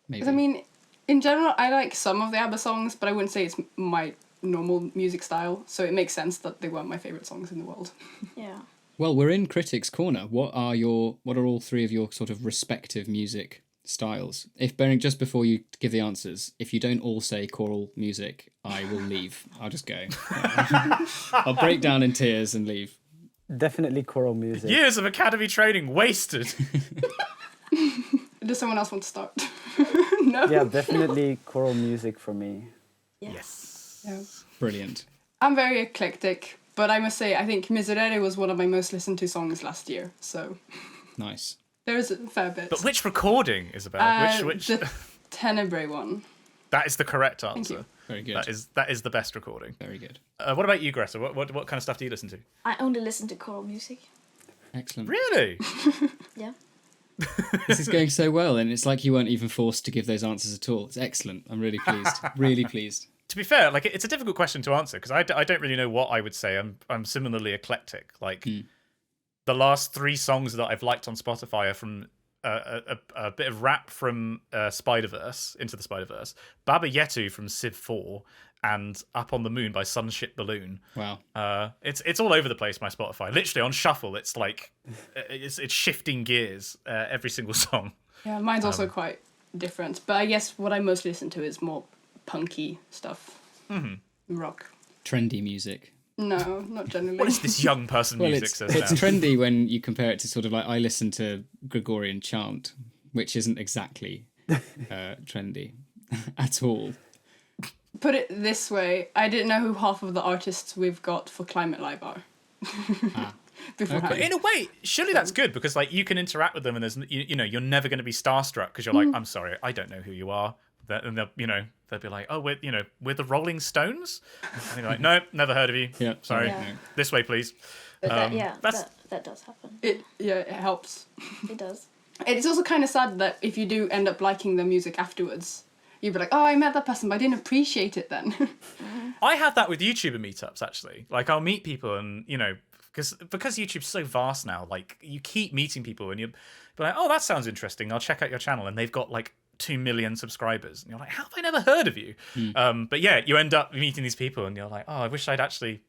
Speaker 2: Maybe.
Speaker 3: 'Cause I mean, in general, I like some of the ABBA songs, but I wouldn't say it's my normal music style. So it makes sense that they weren't my favorite songs in the world.
Speaker 4: Yeah.
Speaker 2: Well, we're in Critics Corner. What are all three of your sort of respective music styles. If Bering, just before you give the answers, if you don't all say choral music, I will leave. I'll just go. I'll break down in tears and leave.
Speaker 5: Definitely choral music.
Speaker 1: Years of academy training wasted.
Speaker 3: Does someone else want to start? No?
Speaker 5: Yeah, definitely choral music for me.
Speaker 1: Yes.
Speaker 3: Yeah.
Speaker 2: Brilliant.
Speaker 3: I'm very eclectic, but I must say, I think Miserere was one of my most listened to songs last year, so
Speaker 2: Nice.
Speaker 3: there's a fair bit.
Speaker 1: But which recording, Isabelle? Which?
Speaker 3: The Tenebrae one.
Speaker 1: That is the correct
Speaker 3: Thank
Speaker 1: answer.
Speaker 3: you.
Speaker 2: Very good.
Speaker 1: That is the best recording.
Speaker 2: Very good.
Speaker 1: What about you, Greta? What kind of stuff do you listen to?
Speaker 4: I only listen to choral music.
Speaker 2: Excellent.
Speaker 1: Really?
Speaker 4: Yeah.
Speaker 2: This is going so well, and it's like you weren't even forced to give those answers at all. It's excellent. I'm really pleased. Really pleased.
Speaker 1: To be fair, like it's a difficult question to answer because I don't really know what I would say. I'm similarly eclectic. Like the last 3 songs that I've liked on Spotify are from a bit of rap from Spider-Verse, Into the Spider-Verse, Baba Yetu from Civ 4, and Up on the Moon by Sunship Balloon.
Speaker 2: Wow.
Speaker 1: It's all over the place, my Spotify. Literally on shuffle, it's like it's shifting gears every single song.
Speaker 3: Yeah, mine's also quite different, but I guess what I mostly listen to is more punky stuff. Rock.
Speaker 2: Trendy music.
Speaker 3: No, not generally.
Speaker 1: What is this young person
Speaker 2: Well,
Speaker 1: music
Speaker 2: it's
Speaker 1: says now?
Speaker 2: trendy when you compare it to sort of like I listen to Gregorian chant, which isn't exactly trendy at all.
Speaker 3: Put it this way, I didn't know who half of the artists we've got for Climate Live are. Beforehand.
Speaker 1: But in a way, surely that's good because like you can interact with them and there's you know you're never going to be starstruck because you're like, I'm sorry, I don't know who you are. And they'll be like, oh, we're the Rolling Stones, and you're like, no, never heard of you.
Speaker 2: Yeah,
Speaker 1: sorry,
Speaker 4: Yeah.
Speaker 1: this way, please.
Speaker 4: But
Speaker 1: that's
Speaker 4: that does happen.
Speaker 3: It helps.
Speaker 4: It does.
Speaker 3: It's also kind of sad that if you do end up liking the music afterwards, you'd be like, oh, I met that person, but I didn't appreciate it then.
Speaker 1: I have that with YouTuber meetups actually. Like I'll meet people and because YouTube's so vast now, like you keep meeting people and you're like, oh, that sounds interesting. I'll check out your channel, and they've got like 2 million subscribers, and you're like, how have I never heard of you? But yeah, you end up meeting these people, and you're like, oh, I wish I'd actually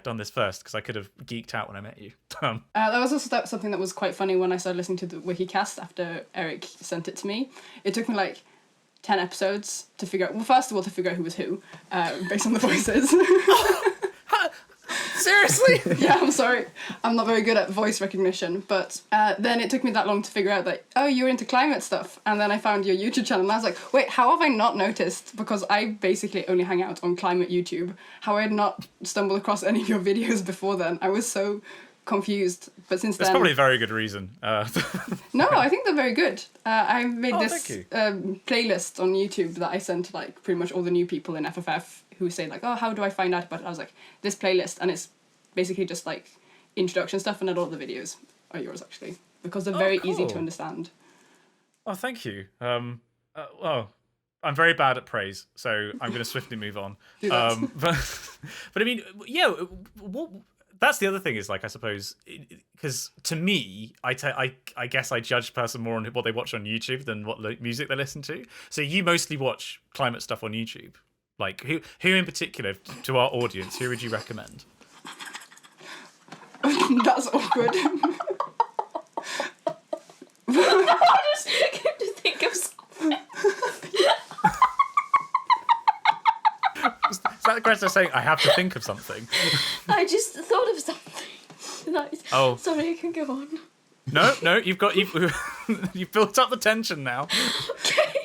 Speaker 1: done this first because I could have geeked out when I met you.
Speaker 3: That was also something that was quite funny when I started listening to the Wikicast after Erik sent it to me. It took me like 10 episodes to figure out, well, first of all, to figure out who was who, based on the voices.
Speaker 1: Seriously?
Speaker 3: Yeah, I'm sorry. I'm not very good at voice recognition, but then it took me that long to figure out that, oh, you're into climate stuff. And then I found your YouTube channel and I was like, wait, how have I not noticed? Because I basically only hang out on climate YouTube. How I had not stumbled across any of your videos before then. I was so confused. But since
Speaker 1: That's
Speaker 3: then...
Speaker 1: probably a very good reason.
Speaker 3: No, I think they're very good. I made this
Speaker 1: thank
Speaker 3: playlist on YouTube that I sent to like pretty much all the new people in FFF who say like, oh, how do I find out about it? I was like, this playlist, and it's basically just like introduction stuff, and not all the videos are yours actually, because they're very easy to
Speaker 1: cool.
Speaker 3: understand.
Speaker 1: Oh, thank you. Well, I'm very bad at praise, so I'm going to swiftly move on.
Speaker 3: Do that.
Speaker 1: But I mean, yeah, that's the other thing is like, I suppose, because to me, I guess I judge a person more on what they watch on YouTube than what music they listen to. So you mostly watch climate stuff on YouTube. Like, who in particular, to our audience, who would you recommend?
Speaker 3: That's awkward.
Speaker 4: I just came to think of something.
Speaker 1: Is that Greta saying, I have to think of something?
Speaker 4: I just thought of something. Nice.
Speaker 1: Oh.
Speaker 4: Sorry, you can go on.
Speaker 1: No, you've built up the tension now.
Speaker 4: Okay.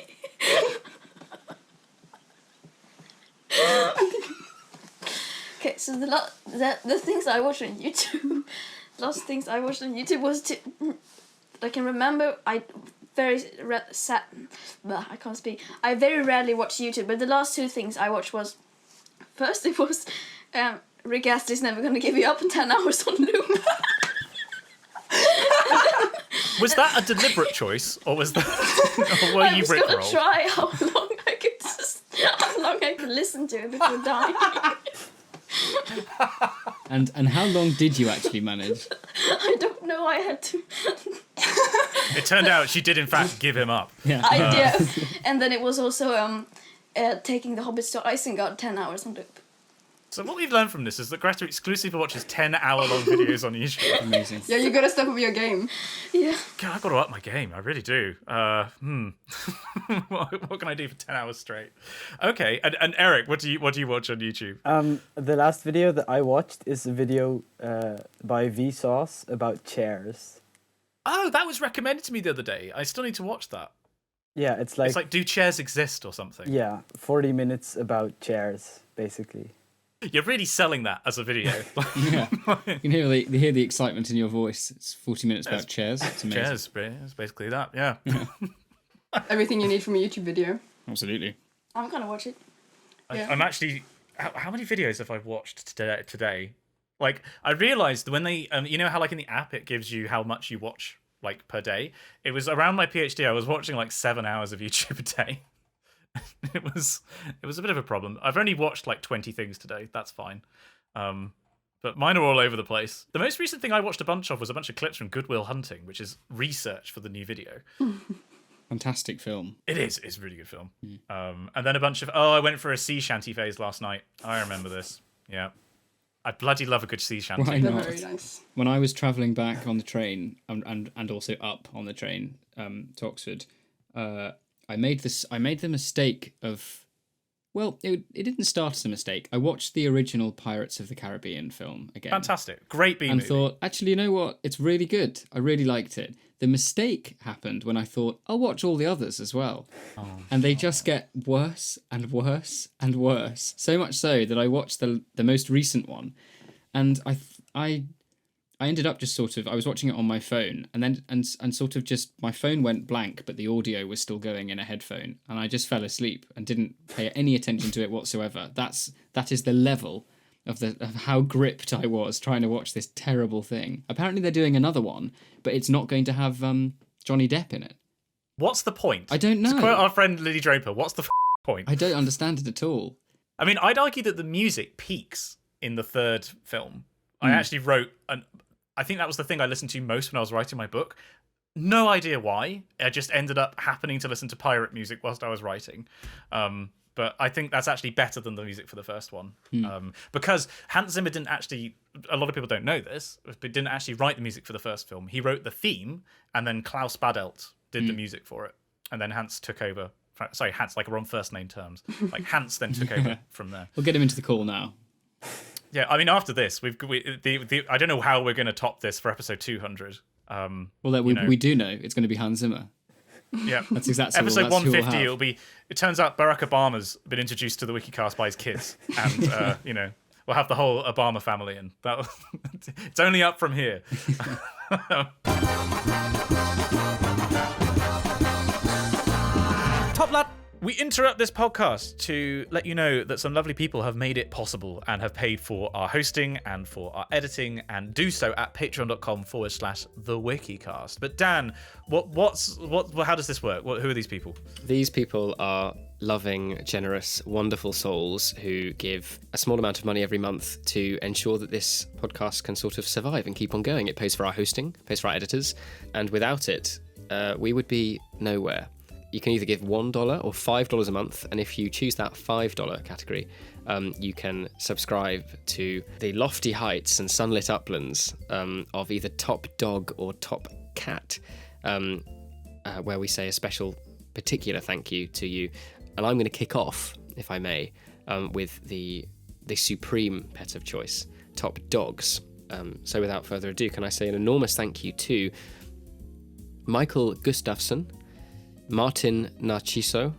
Speaker 4: Okay, so the things I watched on YouTube, last things I watched on YouTube was I can remember I can't speak. I very rarely watch YouTube, but the last 2 things I watched was, first it was Rick Astley's Never Gonna Give You Up in 10 hours on loop.
Speaker 1: Was that a deliberate choice, or was that, or were
Speaker 4: I
Speaker 1: you
Speaker 4: was gonna
Speaker 1: rickrolled?
Speaker 4: try how long I could listen to it before dying.
Speaker 2: And how long did you actually manage?
Speaker 4: I don't know. I had to.
Speaker 1: It turned out she did in fact give him up.
Speaker 2: Yeah.
Speaker 4: I did, and then it was also taking the Hobbits to Isengard 10 hours on loop.
Speaker 1: So what we've learned from this is that Greta exclusively watches 10-hour-long videos on YouTube.
Speaker 2: Amazing.
Speaker 3: Yeah, you gotta step up your game.
Speaker 4: Yeah.
Speaker 1: God, I've got to up my game. I really do. What can I do for 10 hours straight? Okay, and Erik, what do you watch on YouTube?
Speaker 5: The last video that I watched is a video by Vsauce about chairs.
Speaker 1: Oh, that was recommended to me the other day. I still need to watch that.
Speaker 5: Yeah, it's like
Speaker 1: do chairs exist or something?
Speaker 5: yeah, 40 minutes about chairs, basically.
Speaker 1: You're really selling that as a video.
Speaker 2: Yeah. You can hear the excitement in your voice. It's 40 minutes about chairs. It's amazing.
Speaker 1: Chairs, it's basically that, yeah.
Speaker 3: Everything you need from a YouTube video.
Speaker 2: Absolutely.
Speaker 4: I'm gonna watch it. Yeah.
Speaker 1: I'm actually... How many videos have I watched today? Like, I realised when they... you know how, like, in the app, it gives you how much you watch, like, per day? It was around my PhD, I was watching, like, 7 hours of YouTube a day. It was a bit of a problem. I've only watched like 20 things today. That's fine. But mine are all over the place. The most recent thing I watched a bunch of was a bunch of clips from Good Will Hunting, which is research for the new video.
Speaker 2: Fantastic film.
Speaker 1: It is. It's a really good film. And then a bunch of... I went for a sea shanty phase last night. I remember this. Yeah. I bloody love a good sea shanty.
Speaker 2: Why
Speaker 3: They're
Speaker 2: not?
Speaker 3: very nice.
Speaker 2: When I was travelling back on the train and also up on the train to Oxford, I made the mistake of, well, it didn't start as a mistake. I watched the original Pirates of the Caribbean film again.
Speaker 1: Fantastic. Great B
Speaker 2: and
Speaker 1: movie.
Speaker 2: thought, actually, you know what? It's really good. I really liked it. The mistake happened when I thought, I'll watch all the others as well. And they just get worse and worse and worse. So much so that I watched the most recent one, and I ended up just sort of, I was watching it on my phone, and then and sort of just my phone went blank, but the audio was still going in a headphone, and I just fell asleep and didn't pay any attention to it whatsoever. That is the level of how gripped I was trying to watch this terrible thing. Apparently they're doing another one, but it's not going to have Johnny Depp in it.
Speaker 1: What's the point?
Speaker 2: I don't know.
Speaker 1: To quote our friend Lily Draper, what's the point?
Speaker 2: I don't understand it at all.
Speaker 1: I mean, I'd argue that the music peaks in the third film. I actually wrote I think that was the thing I listened to most when I was writing my book. No idea why. I just ended up happening to listen to pirate music whilst I was writing. But I think that's actually better than the music for the first one. Because Hans Zimmer didn't actually... A lot of people don't know this, but didn't actually write the music for the first film. He wrote the theme, and then Klaus Badelt did the music for it. And then Hans took over... Sorry, Hans, like we're on first name terms. Like Hans then took over from there.
Speaker 2: We'll get him into the call now.
Speaker 1: Yeah, I mean, after this, I don't know how we're going to top this for episode 200.
Speaker 2: We do know it's going to be Hans Zimmer.
Speaker 1: Yeah,
Speaker 2: that's exactly
Speaker 1: episode
Speaker 2: that's
Speaker 1: 150. It'll be. It turns out Barack Obama's been introduced to the Wikicast by his kids, and we'll have the whole Obama family, and that. It's only up from here. Top lad. We interrupt this podcast to let you know that some lovely people have made it possible and have paid for our hosting and for our editing, and do so at patreon.com/thewikicast. But Dan, how does this work? Who are these people?
Speaker 6: These people are loving, generous, wonderful souls who give a small amount of money every month to ensure that this podcast can sort of survive and keep on going. It pays for our hosting, pays for our editors, and without it, we would be nowhere. You can either give $1 or $5 a month, and if you choose that $5 category, you can subscribe to the lofty heights and sunlit uplands of either Top Dog or Top Cat, where we say a special, particular thank you to you. And I'm going to kick off, if I may, with the supreme pet of choice, Top Dogs. So without further ado, can I say an enormous thank you to Michael Gustafsson, Martin Narciso,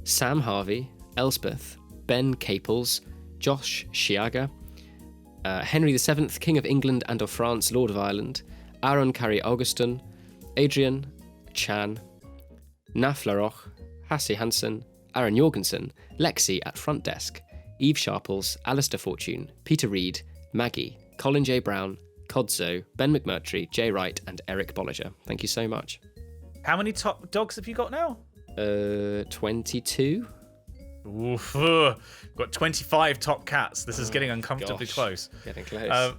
Speaker 6: Sam Harvey, Elspeth, Ben Caples, Josh Chiaga, Henry VII, King of England and of France, Lord of Ireland, Aaron Carey Augustin, Adrian Chan, Naf Laroche, Hasse Hansen, Aaron Jorgensen, Lexi at Front Desk, Eve Sharples, Alistair Fortune, Peter Reed, Maggie, Colin J. Brown, Codzo, Ben McMurtry, Jay Wright and Eric Bolliger. Thank you so much.
Speaker 1: How many top dogs have you got now?
Speaker 6: 22.
Speaker 1: Oof, got 25 top cats. This is getting uncomfortably close.
Speaker 6: Getting close.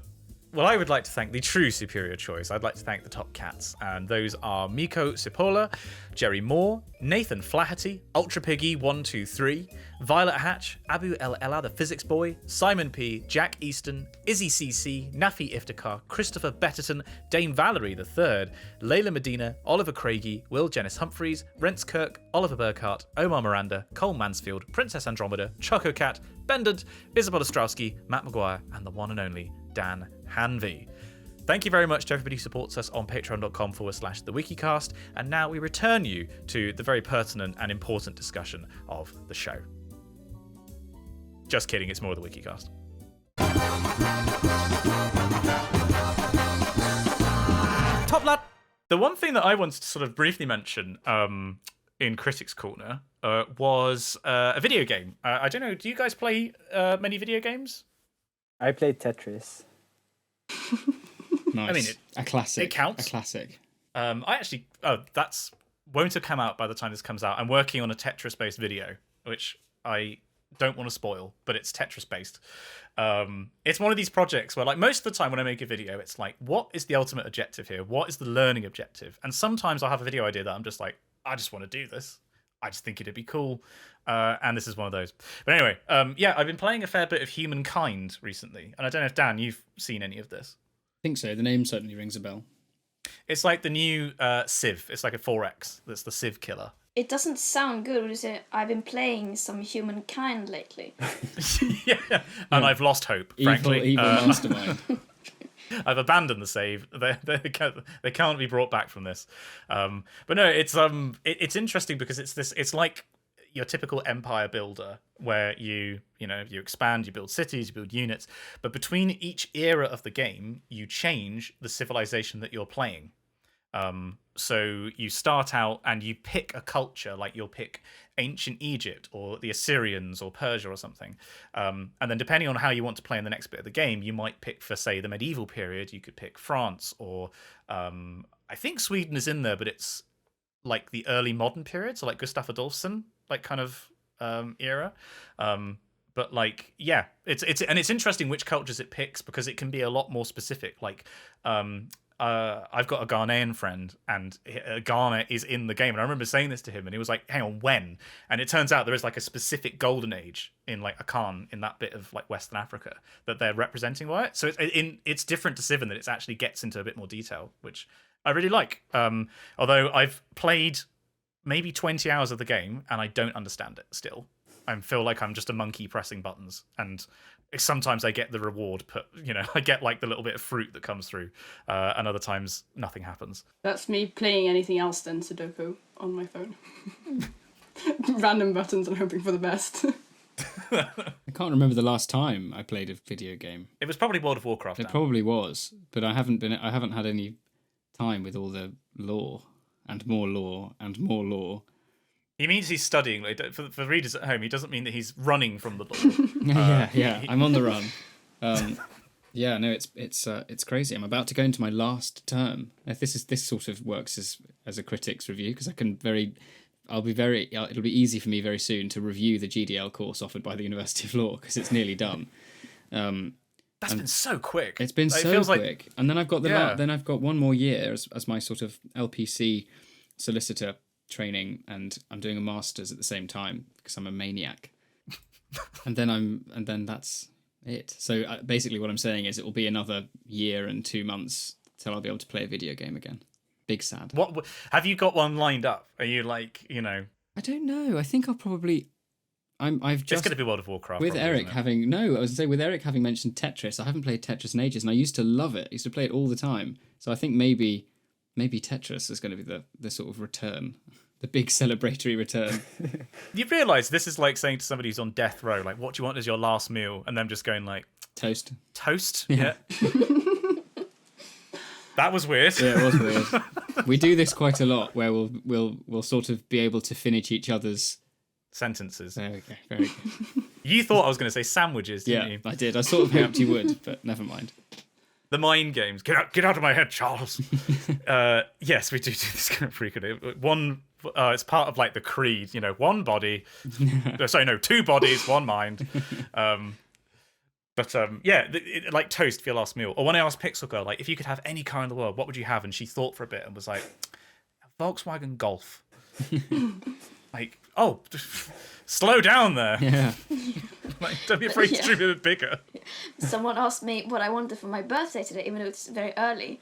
Speaker 1: Well, I would like to thank the true superior choice. I'd like to thank the top cats, and those are Miko Cipolla, Jerry Moore, Nathan Flaherty, Ultra Piggy 123, Violet Hatch, Abu El Ella the Physics Boy, Simon P, Jack Easton, Izzy CC, Nafi Iftikhar, Christopher Betterton, Dame Valerie III, Layla Medina, Oliver Craigie, Will Janice Humphreys, Rents Kirk, Oliver Burkhart, Omar Miranda, Cole Mansfield, Princess Andromeda, Choco Cat, Bendant, Isabel Ostrowski, Matt Maguire, and the one and only Dan Hanvey. Thank you very much to everybody who supports us on patreon.com/the Wikicast. And now we return you to the very pertinent and important discussion of the show. Just kidding, it's more of the Wikicast. Top lad! The one thing that I wanted to sort of briefly mention in Critics Corner was a video game. I don't know, do you guys play many video games?
Speaker 5: I played Tetris.
Speaker 2: Nice.
Speaker 1: I mean,
Speaker 2: a classic.
Speaker 1: It counts.
Speaker 2: A classic.
Speaker 1: I actually, that's won't have come out by the time this comes out. I'm working on a Tetris-based video, which I don't want to spoil, but it's Tetris-based. It's one of these projects where, like, most of the time when I make a video, it's like, what is the ultimate objective here? What is the learning objective? And sometimes I'll have a video idea that I'm just like, I just want to do this. I just think it'd be cool. And this is one of those. But anyway, yeah, I've been playing a fair bit of Humankind recently. And I don't know if, Dan, you've seen any of this.
Speaker 2: I think so. The name certainly rings a bell.
Speaker 1: It's like the new Civ. It's like a 4X. That's the Civ killer.
Speaker 4: It doesn't sound good when you say, I've been playing some Humankind lately.
Speaker 1: Yeah, and I've lost hope, frankly.
Speaker 2: Evil mastermind.
Speaker 1: I've abandoned the save. They can't be brought back from this. But no, it's interesting because it's like your typical empire builder where you expand, you build cities, you build units, but between each era of the game, you change the civilization that you're playing. So you start out and you pick a culture, like you'll pick ancient Egypt or the Assyrians or Persia or something. And then depending on how you want to play in the next bit of the game, you might pick for, say, the medieval period, you could pick France or I think Sweden is in there, but it's like the early modern period, so like Gustav Adolfsson, like kind of era. But like, yeah, it's interesting which cultures it picks because it can be a lot more specific. Like, I've got a Ghanaian friend, and Ghana is in the game, and I remember saying this to him, and he was like, "Hang on, when?" And it turns out there is like a specific golden age in like Akan in that bit of like Western Africa that they're representing by it. So it's different to Civ in that it actually gets into a bit more detail, which I really like. Although I've played maybe 20 hours of the game and I don't understand it still. I feel like I'm just a monkey pressing buttons, and sometimes I get the reward, but I get like the little bit of fruit that comes through, and other times nothing happens.
Speaker 3: That's me playing anything else than Sudoku on my phone. Random buttons and hoping for the best.
Speaker 2: I can't remember the last time I played a video game.
Speaker 1: It was probably World of Warcraft.
Speaker 2: It probably was, but I haven't had any time with all the lore and more lore and more lore.
Speaker 1: He means he's studying. Like, for readers at home, he doesn't mean that he's running from the law.
Speaker 2: Yeah. I'm on the run. Yeah, no, it's crazy. I'm about to go into my last term. This sort of works as a critics review because it'll be easy for me very soon to review the GDL course offered by the University of Law because it's nearly done.
Speaker 1: That's been so quick.
Speaker 2: It's been so quick.
Speaker 1: Like,
Speaker 2: and then I've got one more year as my sort of LPC solicitor training, and I'm doing a master's at the same time because I'm a maniac. and then that's it. So basically what I'm saying is it will be another year and 2 months till I'll be able to play a video game again. Big sad.
Speaker 1: What have you got one lined up? Are you like,
Speaker 2: I don't know. I think I'll probably it's
Speaker 1: going to be World of Warcraft
Speaker 2: with
Speaker 1: probably,
Speaker 2: Erik having with Erik having mentioned Tetris. I haven't played Tetris in ages, and I used to love it. I used to play it all the time. So I think maybe Tetris is going to be the sort of return, the big celebratory return.
Speaker 1: You realise this is like saying to somebody who's on death row, like, what do you want as your last meal? And them just going like,
Speaker 2: Toast.
Speaker 1: Yeah. That was weird.
Speaker 2: Yeah, it was weird. We do this quite a lot, where we'll sort of be able to finish each other's
Speaker 1: sentences.
Speaker 2: There we go. Very good.
Speaker 1: You thought I was going to say sandwiches, didn't you?
Speaker 2: Yeah, I did. I sort of hoped you would, but never mind.
Speaker 1: The mind games. Get out of my head, Charles. Yes, we do this kind of frequently. It's part of like the creed, one body. Sorry, no, 2 bodies, 1 mind. But like toast for your last meal. Or when I asked Pixel Girl, like, if you could have any car in the world, what would you have? And she thought for a bit and was like, a Volkswagen Golf. Like, oh, slow down there.
Speaker 2: Yeah.
Speaker 1: Like, don't be afraid to dream a bit bigger.
Speaker 4: Someone asked me what I wanted for my birthday today, even though it's very early.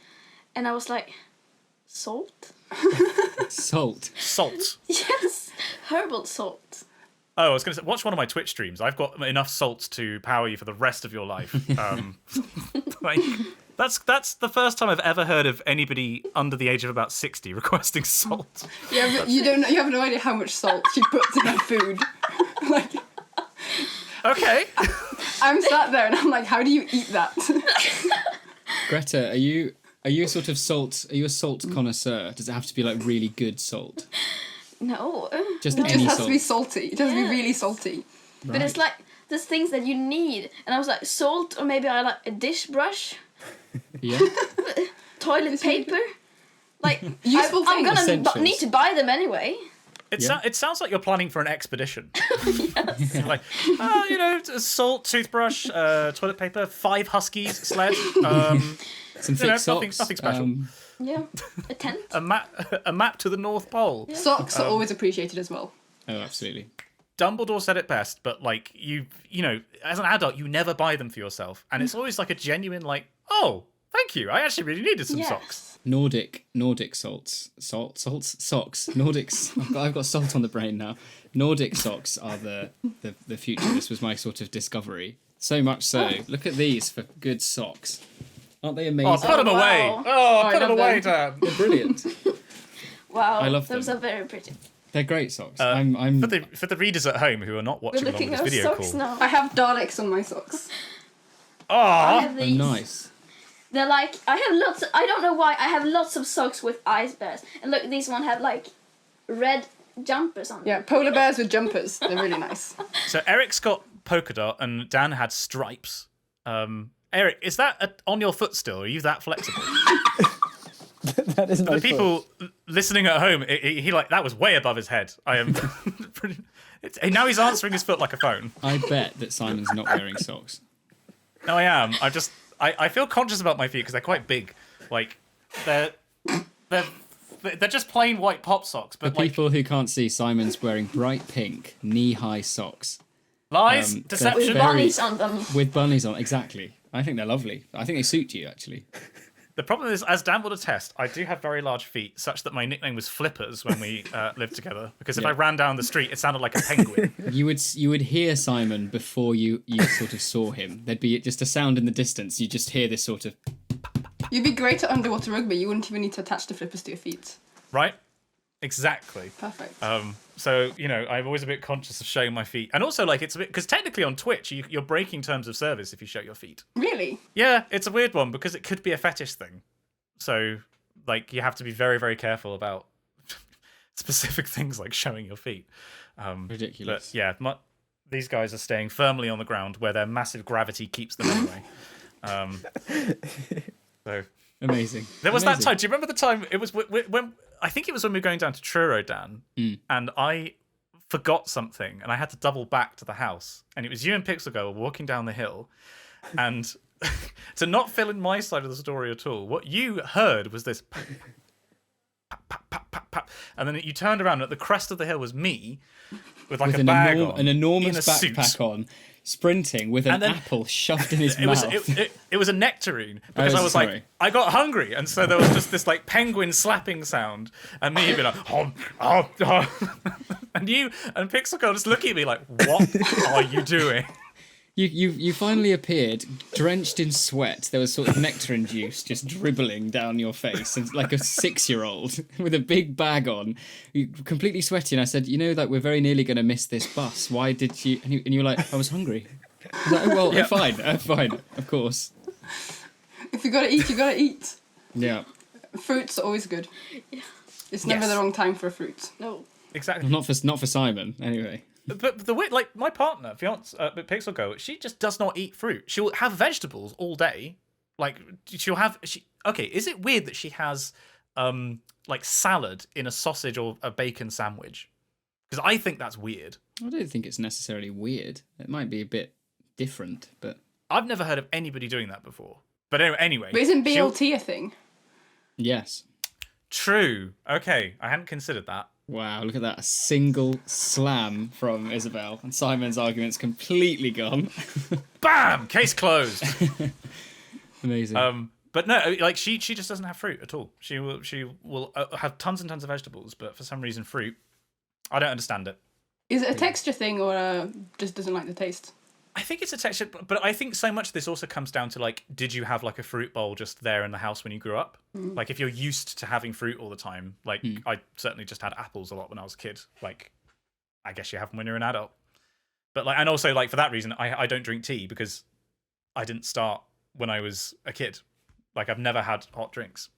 Speaker 4: And I was like, salt?
Speaker 2: Salt.
Speaker 1: Salt.
Speaker 4: Yes, herbal salt.
Speaker 1: Oh, I was going to say, watch one of my Twitch streams. I've got enough salt to power you for the rest of your life. Like, that's the first time I've ever heard of anybody under the age of about 60 requesting salt.
Speaker 3: Yeah, but you have no idea how much salt she puts in her food. Like,
Speaker 1: Okay.
Speaker 3: I'm sat there and I'm like, how do you eat that?
Speaker 2: Greta, are you a sort of salt? Are you a salt connoisseur? Does it have to be like really good salt?
Speaker 4: No.
Speaker 2: Just
Speaker 3: It
Speaker 2: any
Speaker 3: just has
Speaker 2: salt.
Speaker 3: to be salty. It has to be
Speaker 4: Yeah.
Speaker 3: really salty.
Speaker 4: But it's like, there's things that you need. And I was like, salt, or maybe I like a dish brush,
Speaker 2: Yeah.
Speaker 4: toilet paper. Like,
Speaker 3: Useful
Speaker 4: I'm
Speaker 3: things.
Speaker 4: gonna
Speaker 2: Essentials.
Speaker 4: need to buy them anyway.
Speaker 1: It sounds like you're planning for an expedition. Like, salt, toothbrush, toilet paper, 5 huskies, sled,
Speaker 2: Some thick
Speaker 1: nothing
Speaker 2: socks.
Speaker 1: special.
Speaker 4: Yeah, a tent.
Speaker 1: a map to the North Pole.
Speaker 3: Socks are always appreciated as well.
Speaker 2: Oh, absolutely.
Speaker 1: Dumbledore said it best, but like you know, as an adult, you never buy them for yourself, and it's always like a genuine like, oh, thank you, I actually really needed some socks.
Speaker 2: Nordic socks. Nordics. I've got salt on the brain now. Nordic socks are the future. This was my sort of discovery. So much so. Look at these for good socks. Aren't they amazing?
Speaker 1: Oh, put them away!
Speaker 4: wow.
Speaker 1: Oh,
Speaker 3: I
Speaker 1: put them
Speaker 3: love
Speaker 1: away,
Speaker 3: them.
Speaker 1: Dan.
Speaker 2: They're brilliant.
Speaker 4: Wow,
Speaker 2: I love
Speaker 4: those
Speaker 2: them.
Speaker 4: are very pretty.
Speaker 2: They're great socks.
Speaker 1: For
Speaker 2: I'm
Speaker 1: the readers at home who are not
Speaker 4: We're
Speaker 1: watching along
Speaker 4: looking
Speaker 1: with
Speaker 4: at
Speaker 1: this
Speaker 4: our
Speaker 1: video
Speaker 4: socks
Speaker 1: call.
Speaker 4: now.
Speaker 3: I have Daleks on my socks.
Speaker 4: I
Speaker 1: Ah,
Speaker 4: have
Speaker 2: they're
Speaker 4: these.
Speaker 2: nice.
Speaker 4: They're like, I don't know why, I have lots of socks with ice bears. And look, these one have like red jumpers on them.
Speaker 3: Yeah, polar bears with jumpers. They're really nice.
Speaker 1: so Eric's got polka dot and Dan had stripes. Eric, is that on your foot still? Are you that flexible?
Speaker 5: That is my
Speaker 1: The people listening at home, he like that was way above his head. I am. Now he's answering his foot like a phone.
Speaker 2: I bet that Simon's not wearing socks.
Speaker 1: No, I am. I feel conscious about my feet because they're quite big. Like they're just plain white pop socks.
Speaker 2: For
Speaker 1: But like
Speaker 2: people who can't see, Simon's wearing bright pink knee-high socks
Speaker 1: lies,
Speaker 2: they're
Speaker 1: deception.
Speaker 2: very-
Speaker 4: Bunnies on them.
Speaker 2: with bunnies on. Exactly. I think they're lovely. I think they suit you actually.
Speaker 1: The problem is, as Dan will attest, I do have very large feet, such that my nickname was Flippers when we lived together. Because if
Speaker 2: Yeah.
Speaker 1: I ran down the street, it sounded like a penguin.
Speaker 2: You would hear Simon before you sort of saw him. There'd be just a sound in the distance. You just hear this sort of.
Speaker 3: You'd be great at underwater rugby. You wouldn't even need to attach the flippers to your feet.
Speaker 1: Right? Exactly.
Speaker 3: Perfect.
Speaker 1: So, I'm always a bit conscious of showing my feet. And also, like, it's a bit... Because technically on Twitch, you're breaking terms of service if you show your feet.
Speaker 3: Really?
Speaker 1: Yeah, it's a weird one because it could be a fetish thing. So, like, you have to be very, very careful about specific things like showing your feet.
Speaker 2: Ridiculous.
Speaker 1: But, yeah, these guys are staying firmly on the ground where their massive gravity keeps them anyway. So...
Speaker 2: Amazing.
Speaker 1: There was that
Speaker 2: Amazing.
Speaker 1: time. Do you remember the time? It was when I think it was when we were going down to Truro, Dan, and I forgot something, and I had to double back to the house. And it was you and Pixel Girl walking down the hill, and to not fill in my side of the story at all, what you heard was this, pap, pap, pap, pap, pap, and then you turned around, and at the crest of the hill was me with like
Speaker 2: With
Speaker 1: a bag on,
Speaker 2: an enormous
Speaker 1: in a suit.
Speaker 2: backpack on, sprinting with an
Speaker 1: And then-
Speaker 2: apple shoved in his
Speaker 1: It was
Speaker 2: mouth.
Speaker 1: it was a nectarine because I was
Speaker 2: sorry.
Speaker 1: like I got hungry and so there was just this like penguin slapping sound and me being like and you and Pixel Girl just looking at me like what are you doing?
Speaker 2: You finally appeared, drenched in sweat. There was sort of nectarine juice just dribbling down your face, and like a 6-year-old with a big bag on, you completely sweaty. And I said, like we're very nearly going to miss this bus. Why did you? And you were like, I was hungry. I was like, oh, well, I'm fine, of course.
Speaker 3: If you gotta eat, you gotta eat.
Speaker 2: Yeah,
Speaker 3: Fruit's always good. It's never
Speaker 1: Yes.
Speaker 3: the wrong time for a fruit.
Speaker 4: No.
Speaker 1: Exactly.
Speaker 2: not for Simon anyway.
Speaker 1: But the way like my partner, fiance, Pixel Girl, she just does not eat fruit. She'll have vegetables all day. Like okay, is it weird that she has like salad in a sausage or a bacon sandwich? Because I think that's weird.
Speaker 2: I don't think it's necessarily weird. It might be a bit different, but
Speaker 1: I've never heard of anybody doing that before. But anyway.
Speaker 3: But isn't BLT a thing?
Speaker 2: Yes.
Speaker 1: True. Okay, I hadn't considered that.
Speaker 2: Wow, look at that. A single slam from Isabelle. And Simon's argument's completely gone.
Speaker 1: Bam! Case closed.
Speaker 2: Amazing.
Speaker 1: But no, like she just doesn't have fruit at all. She will have tons and tons of vegetables, but for some reason fruit, I don't understand it.
Speaker 3: Is it a texture thing or just doesn't like the taste?
Speaker 1: I think it's a texture, but I think so much of this also comes down to like, did you have like a fruit bowl just there in the house when you grew up? Like if you're used to having fruit all the time, like I certainly just had apples a lot when I was a kid. Like I guess you have them when you're an adult. But like, and also like for that reason, I don't drink tea because I didn't start when I was a kid. Like I've never had hot drinks.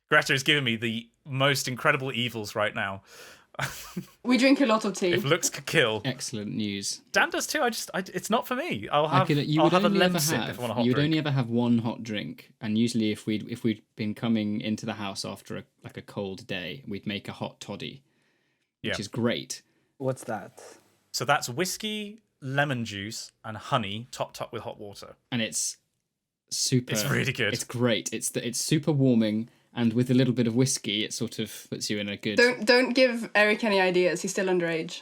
Speaker 1: Greta is giving me the most incredible evils right now.
Speaker 3: We drink a lot of tea.
Speaker 1: If looks could kill.
Speaker 2: Excellent news.
Speaker 1: Dan does too. It's not for me. I'll have a lemon sip if I want a hot
Speaker 2: You
Speaker 1: drink.
Speaker 2: would only ever have one hot drink, and usually if we'd been coming into the house after a cold day, we'd make a hot toddy, which is great.
Speaker 5: What's that?
Speaker 1: So that's whiskey, lemon juice, and honey topped up with hot water.
Speaker 2: And it's super.
Speaker 1: It's really good.
Speaker 2: It's great. It's super warming. And with a little bit of whiskey, it sort of puts you in a good...
Speaker 3: Don't give Erik any ideas. He's still underage.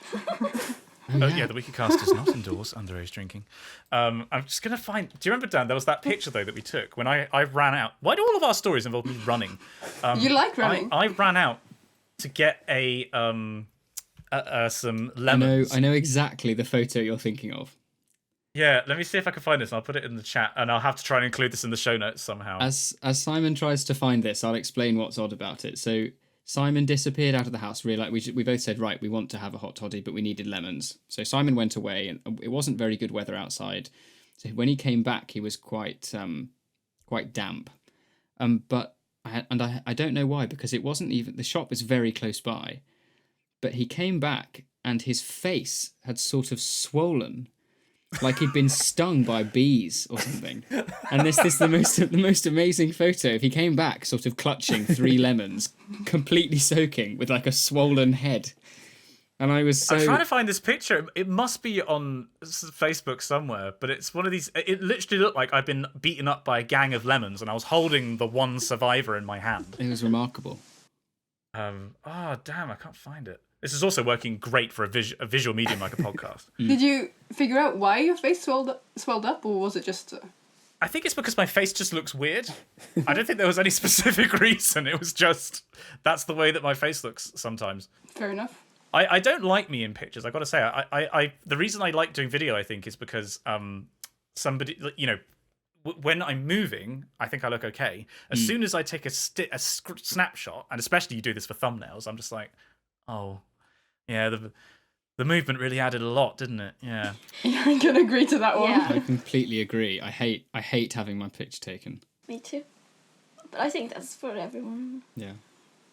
Speaker 1: Yeah, the Wikicast does not endorse underage drinking. I'm just going to find... Do you remember, Dan, there was that picture, though, that we took when I ran out. Why do all of our stories involve me running?
Speaker 3: You like running?
Speaker 1: I ran out to get some lemons.
Speaker 2: I know exactly the photo you're thinking of.
Speaker 1: Yeah, let me see if I can find this. I'll put it in the chat, and I'll have to try and include this in the show notes somehow.
Speaker 2: As Simon tries to find this, I'll explain what's odd about it. So Simon disappeared out of the house. Really, we both said, right, we want to have a hot toddy, but we needed lemons. So Simon went away, and it wasn't very good weather outside. So when he came back, he was quite damp. But I don't know why, because it wasn't even... The shop was very close by. But he came back, and his face had sort of swollen, like he'd been stung by bees or something. And this is the most amazing photo. If he came back sort of clutching 3 lemons, completely soaking, with like a swollen head. And I was so...
Speaker 1: I'm trying to find this picture. It must be on Facebook somewhere, but it's one of these... It literally looked like I'd been beaten up by a gang of lemons, and I was holding the one survivor in my hand.
Speaker 2: It was remarkable.
Speaker 1: Damn, I can't find it. This is also working great for a visual medium like a podcast.
Speaker 3: Did you figure out why your face swelled up, or was it just...
Speaker 1: I think it's because my face just looks weird. I don't think there was any specific reason. It was just... That's the way that my face looks sometimes.
Speaker 3: Fair enough.
Speaker 1: I don't like me in pictures, I gotta say. I the reason I like doing video, I think, is because somebody... You know, when I'm moving, I think I look okay. As soon as I take a snapshot, and especially you do this for thumbnails, I'm just like, oh... Yeah, the movement really added a lot, didn't it? Yeah.
Speaker 3: Yeah, I can agree to that one.
Speaker 4: Yeah.
Speaker 2: I completely agree. I hate having my picture taken.
Speaker 4: Me too. But I think that's for everyone.
Speaker 2: Yeah.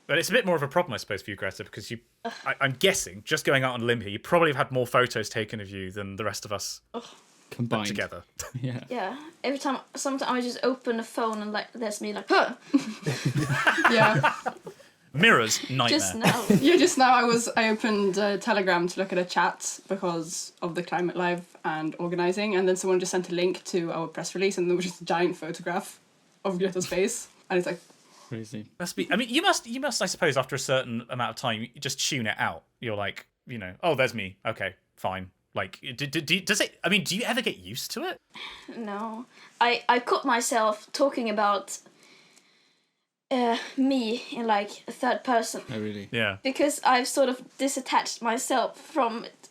Speaker 1: But it's a bit more of a problem, I suppose, for you, Greta, because I'm guessing, just going out on a limb here, you probably have had more photos taken of you than the rest of us
Speaker 2: Combined.
Speaker 1: together.
Speaker 2: Yeah.
Speaker 4: Yeah. Sometimes I just open the phone and like there's me like, huh.
Speaker 3: Yeah.
Speaker 1: Mirrors, nightmare.
Speaker 4: Just now.
Speaker 3: Yeah, just now I opened Telegram to look at a chat because of the Climate Live and organising, and then someone just sent a link to our press release, and there was just a giant photograph of Greta's face, and it's like...
Speaker 2: Crazy.
Speaker 1: Must be. I mean, you must. I suppose, after a certain amount of time, you just tune it out. You're like, you know, oh, there's me. Okay, fine. Like, does it? I mean, do you ever get used to it?
Speaker 4: No. I caught myself talking about me in like a third person.
Speaker 2: Oh, really?
Speaker 1: Yeah.
Speaker 4: Because I've sort of disattached myself from it,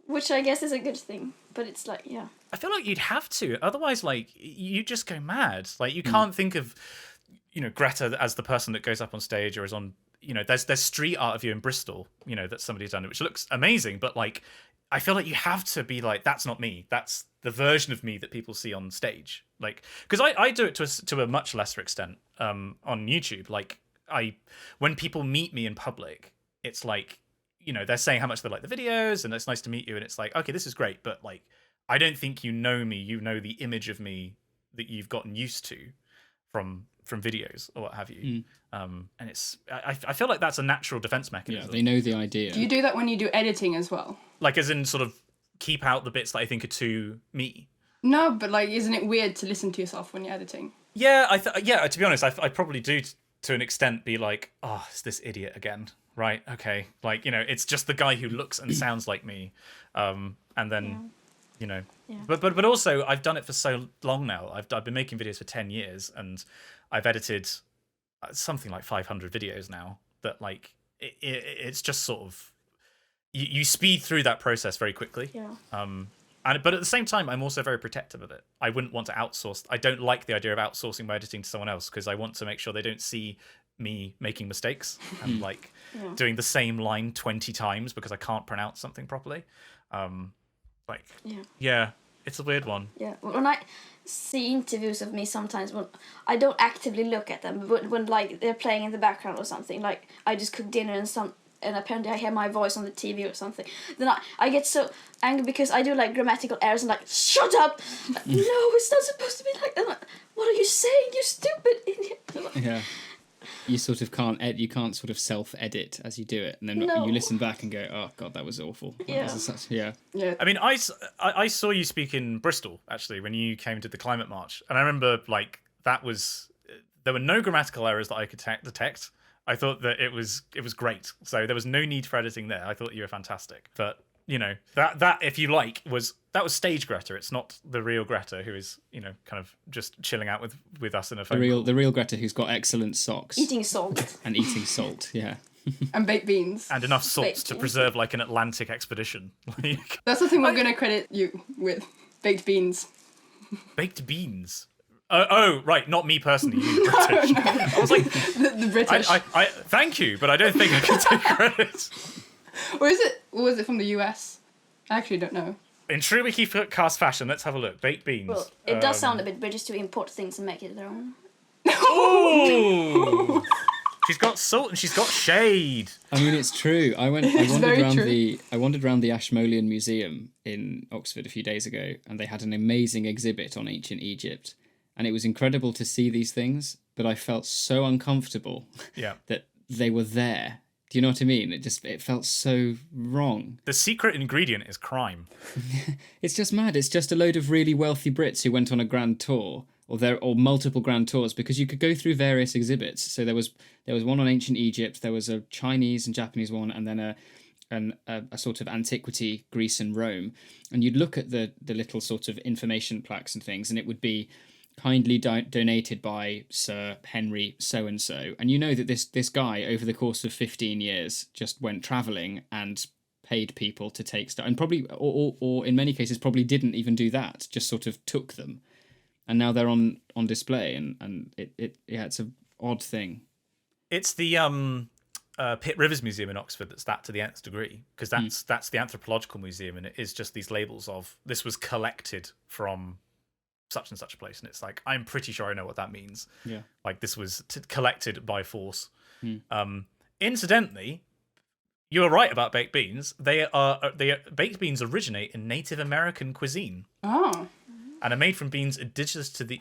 Speaker 4: which I guess is a good thing. But it's like, yeah.
Speaker 1: I feel like you'd have to. Otherwise, like, you just go mad. Like, you can't think of, you know, Greta as the person that goes up on stage or is on, you know, there's street art of you in Bristol, you know, that somebody's done, which looks amazing. But, like, I feel like you have to be like, that's not me. That's the version of me that people see on stage. Like, because I do it to a much lesser extent on YouTube. Like, when people meet me in public, it's like, you know, they're saying how much they like the videos and it's nice to meet you. And it's like, okay, this is great. But, like, I don't think you know me. You know the image of me that you've gotten used to from videos or what have you. And it's I feel like that's a natural defense mechanism.
Speaker 2: Yeah, they know the idea.
Speaker 3: Do you do that when you do editing as well?
Speaker 1: Like, as in, sort of keep out the bits that I think are too me.
Speaker 3: No, but like, isn't it weird to listen to yourself when you're editing?
Speaker 1: Yeah, to be honest, I probably do to an extent be like, oh, it's this idiot again. Right, okay. Like, it's just the guy who looks and sounds like me. And then,
Speaker 4: Yeah.
Speaker 1: but also I've done it for so long now. I've been making videos for 10 years and I've edited something like 500 videos now that like, it's just sort of, you speed through that process very quickly.
Speaker 4: Yeah.
Speaker 1: But at the same time, I'm also very protective of it. I wouldn't want to outsource. I don't like the idea of outsourcing my editing to someone else because I want to make sure they don't see me making mistakes and like doing the same line 20 times because I can't pronounce something properly. It's a weird one.
Speaker 4: Yeah, when I see interviews of me sometimes, when I don't actively look at them, but when like they're playing in the background or something, like I just cook dinner and apparently I hear my voice on the TV or something, then I get so angry because I do like grammatical errors and like, shut up! Like, no, it's not supposed to be like that. Like, what are you saying, you stupid idiot?
Speaker 2: Yeah. You sort of you can't sort of self-edit as you do it, and then
Speaker 4: No.
Speaker 2: you listen back and go, "Oh God, that was awful."
Speaker 4: Yeah.
Speaker 3: Yeah.
Speaker 1: I mean, I saw you speak in Bristol actually when you came to the climate march, and I remember like there were no grammatical errors that I could detect. I thought that it was great, so there was no need for editing there. I thought you were fantastic, but that if you like was stage Greta. It's not the real Greta who is kind of just chilling out with us in a phone call.
Speaker 2: The real Greta who's got excellent socks
Speaker 4: Eating salt.
Speaker 2: and eating salt. Yeah.
Speaker 3: And baked beans.
Speaker 1: And enough salt
Speaker 4: Baked
Speaker 1: to
Speaker 4: beans.
Speaker 1: preserve like an Atlantic expedition. Like,
Speaker 3: That's the thing we're going to credit you with. Baked beans.
Speaker 1: baked beans. Oh, right, not me personally. You British. I was like,
Speaker 3: The British.
Speaker 1: I thank you, but I don't think I can take credit.
Speaker 3: Or was it from the US? I actually don't know.
Speaker 1: In true Wikicast fashion, let's have a look. Baked beans.
Speaker 4: Well, it does sound a bit British to import things and make it their own.
Speaker 1: Ooh! She's got salt and she's got shade.
Speaker 2: I mean, it's true. I wandered around the Ashmolean Museum in Oxford a few days ago, and they had an amazing exhibit on ancient Egypt, and it was incredible to see these things. But I felt so uncomfortable that they were there. Do you know what I mean? It felt so wrong.
Speaker 1: The secret ingredient is crime.
Speaker 2: It's just mad. It's just a load of really wealthy Brits who went on a grand tour, or multiple grand tours, because you could go through various exhibits. So there was one on ancient Egypt, there was a Chinese and Japanese one, and then a sort of antiquity, Greece and Rome. And you'd look at the little sort of information plaques and things, and it would be kindly donated by Sir Henry so-and-so. And you know that this guy, over the course of 15 years, just went travelling and paid people to take stuff. And probably, or in many cases, probably didn't even do that, just sort of took them. And now they're on display, and it's an odd thing.
Speaker 1: It's the Pitt Rivers Museum in Oxford that's that to the nth degree, because that's the anthropological museum, and it is just these labels of this was collected from such and such a place, and it's like, I'm pretty sure I know what that means.
Speaker 2: Yeah,
Speaker 1: like this was collected by force. Incidentally, you were right about baked beans. Baked beans originate in Native American cuisine.
Speaker 3: Oh.
Speaker 1: And are made from beans indigenous to the...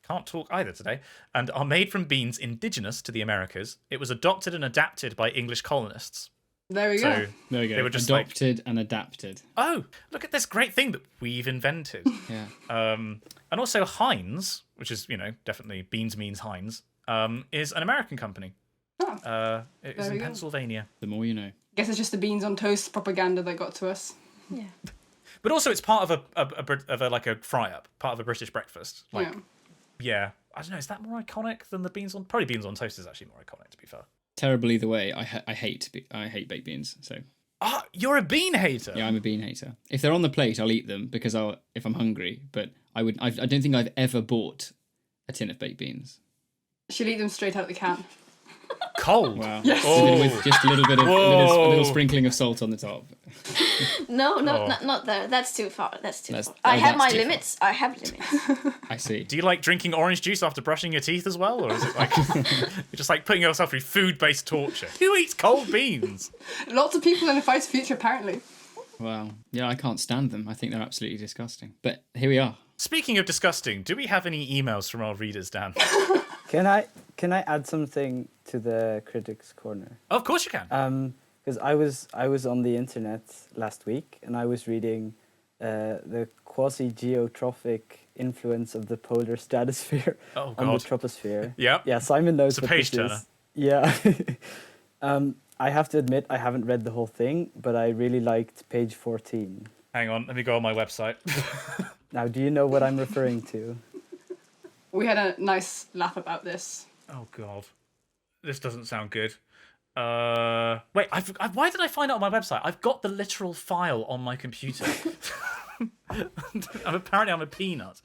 Speaker 1: Can't talk either today. And are made from beans indigenous to the Americas. It was adopted and adapted by English colonists.
Speaker 3: There we go.
Speaker 2: There we go.
Speaker 1: They were just
Speaker 2: adopted and adapted.
Speaker 1: Oh, look at this great thing that we've invented.
Speaker 2: Yeah.
Speaker 1: And also Heinz, which is, definitely beans means Heinz, is an American company.
Speaker 3: Oh.
Speaker 1: It was in Pennsylvania.
Speaker 2: The more you know.
Speaker 3: Guess it's just the beans on toast propaganda that got to us.
Speaker 4: Yeah.
Speaker 1: But also, it's part of a fry up, part of a British breakfast. Yeah. I don't know. Is that more iconic than the beans on? Probably beans on toast is actually more iconic, to be fair.
Speaker 2: Terrible either way. I hate baked beans. So.
Speaker 1: Ah, you're a bean hater.
Speaker 2: Yeah, I'm a bean hater. If they're on the plate, I'll eat them because if I'm hungry. But I don't think I've ever bought a tin of baked beans.
Speaker 3: She'll eat them straight out the can.
Speaker 1: Cold.
Speaker 2: Wow.
Speaker 3: Yes.
Speaker 1: Oh.
Speaker 2: With just a little bit of a little sprinkling of salt on the top.
Speaker 4: No, not there. That's too far. That's too far.
Speaker 2: I
Speaker 4: I have my
Speaker 2: too
Speaker 4: limits. I have limits.
Speaker 2: I see.
Speaker 1: Do you like drinking orange juice after brushing your teeth as well? Or is it like you're just like putting yourself through food-based torture? Who eats cold beans?
Speaker 3: Lots of people in the Fight's Future, apparently.
Speaker 2: Wow. Yeah, I can't stand them. I think they're absolutely disgusting. But here we are.
Speaker 1: Speaking of disgusting, do we have any emails from our readers, Dan?
Speaker 5: Can I add something to the Critics Corner?
Speaker 1: Of course you can.
Speaker 5: Because I was on the internet last week and I was reading the quasi-geotrophic influence of the polar stratosphere
Speaker 1: Oh,
Speaker 5: on the
Speaker 1: God.
Speaker 5: troposphere.
Speaker 1: Yep.
Speaker 5: Yeah, Simon knows
Speaker 1: It's a
Speaker 5: what
Speaker 1: page
Speaker 5: this
Speaker 1: turner.
Speaker 5: is. Yeah. I have to admit, I haven't read the whole thing, but I really liked page 14.
Speaker 1: Hang on, let me go on my website.
Speaker 5: Now, do you know what I'm referring to?
Speaker 3: We had a nice laugh about this.
Speaker 1: Oh, God. This doesn't sound good. Wait, why did I find it on my website? I've got the literal file on my computer. Apparently I'm a peanut.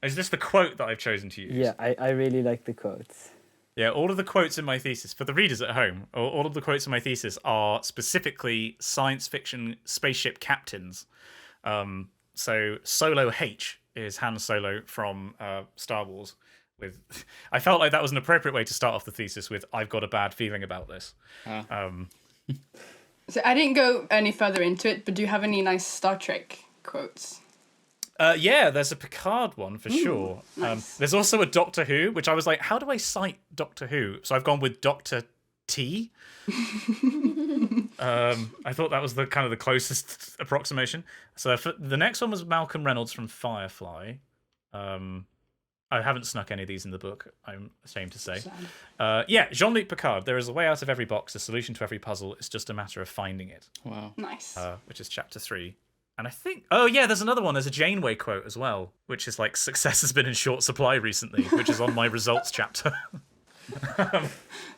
Speaker 1: Is this the quote that I've chosen to use?
Speaker 5: Yeah, I really like the quotes.
Speaker 1: Yeah, all of the quotes in my thesis, for the readers at home, all of the quotes in my thesis are specifically science fiction spaceship captains. So Solo H is Han Solo from Star Wars. I felt like that was an appropriate way to start off the thesis with, I've got a bad feeling about this.
Speaker 3: So I didn't go any further into it, but do you have any nice Star Trek quotes?
Speaker 1: Yeah, there's a Picard one for sure.
Speaker 3: Nice.
Speaker 1: There's also a Doctor Who, which I was like, how do I cite Doctor Who? So I've gone with Dr. T. I thought that was the kind of the closest approximation. So the next one was Malcolm Reynolds from Firefly. I haven't snuck any of these in the book, I'm ashamed to say. Yeah, Jean-Luc Picard. There is a way out of every box, a solution to every puzzle. It's just a matter of finding it.
Speaker 2: Wow.
Speaker 3: Nice.
Speaker 1: Which is chapter 3. And I think, oh yeah, there's another one. There's a Janeway quote as well, which is like, success has been in short supply recently, which is on my results chapter.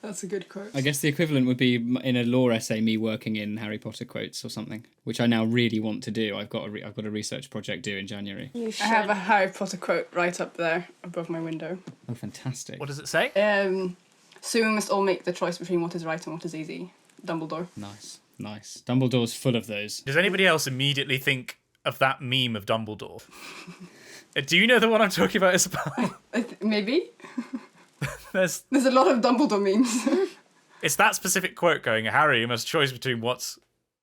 Speaker 3: That's a good quote.
Speaker 2: I guess the equivalent would be in a law essay, me working in Harry Potter quotes or something, which I now really want to do. I've got a research project due in January.
Speaker 4: You
Speaker 3: I
Speaker 4: should.
Speaker 3: have a Harry Potter quote right up there above my window.
Speaker 2: Oh, fantastic.
Speaker 1: What does it say?
Speaker 3: Soon we must all make the choice between what is right and what is easy. Dumbledore.
Speaker 2: Nice. Dumbledore's full of those.
Speaker 1: Does anybody else immediately think of that meme of Dumbledore? Do you know the one I'm talking about, Isabelle?
Speaker 3: Maybe?
Speaker 1: There's
Speaker 3: There's a lot of Dumbledore memes.
Speaker 1: It's that specific quote going, Harry, you must choose between what's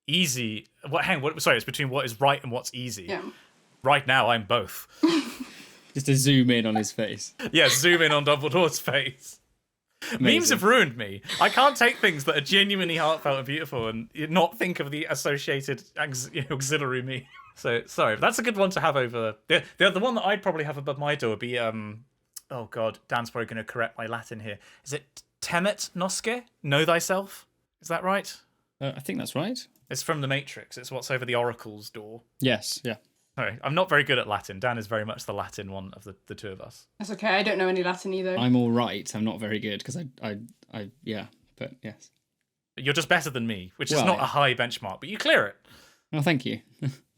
Speaker 1: easy. It's between what is right and what's easy.
Speaker 3: Yeah.
Speaker 1: Right now, I'm both.
Speaker 2: Just to zoom in on his face.
Speaker 1: Yeah, zoom in on Dumbledore's face.
Speaker 2: Amazing.
Speaker 1: Memes have ruined me. I can't take things that are genuinely heartfelt and beautiful and not think of the associated auxiliary meme. So, sorry, that's a good one to have over. The one that I'd probably have above my door would be, oh God, Dan's probably going to correct my Latin here. Is it temet nosce? Know thyself? Is that right?
Speaker 2: I think that's right.
Speaker 1: It's from The Matrix. It's what's over the Oracle's door.
Speaker 2: Yes, yeah.
Speaker 1: Sorry, I'm not very good at Latin. Dan is very much the Latin one of the two of us.
Speaker 3: That's okay, I don't know any Latin either.
Speaker 2: I'm all right. I'm not very good because yeah, but yes.
Speaker 1: You're just better than me, which is
Speaker 2: Well,
Speaker 1: not
Speaker 2: yeah.
Speaker 1: a high benchmark, but you clear it.
Speaker 2: Well, thank you.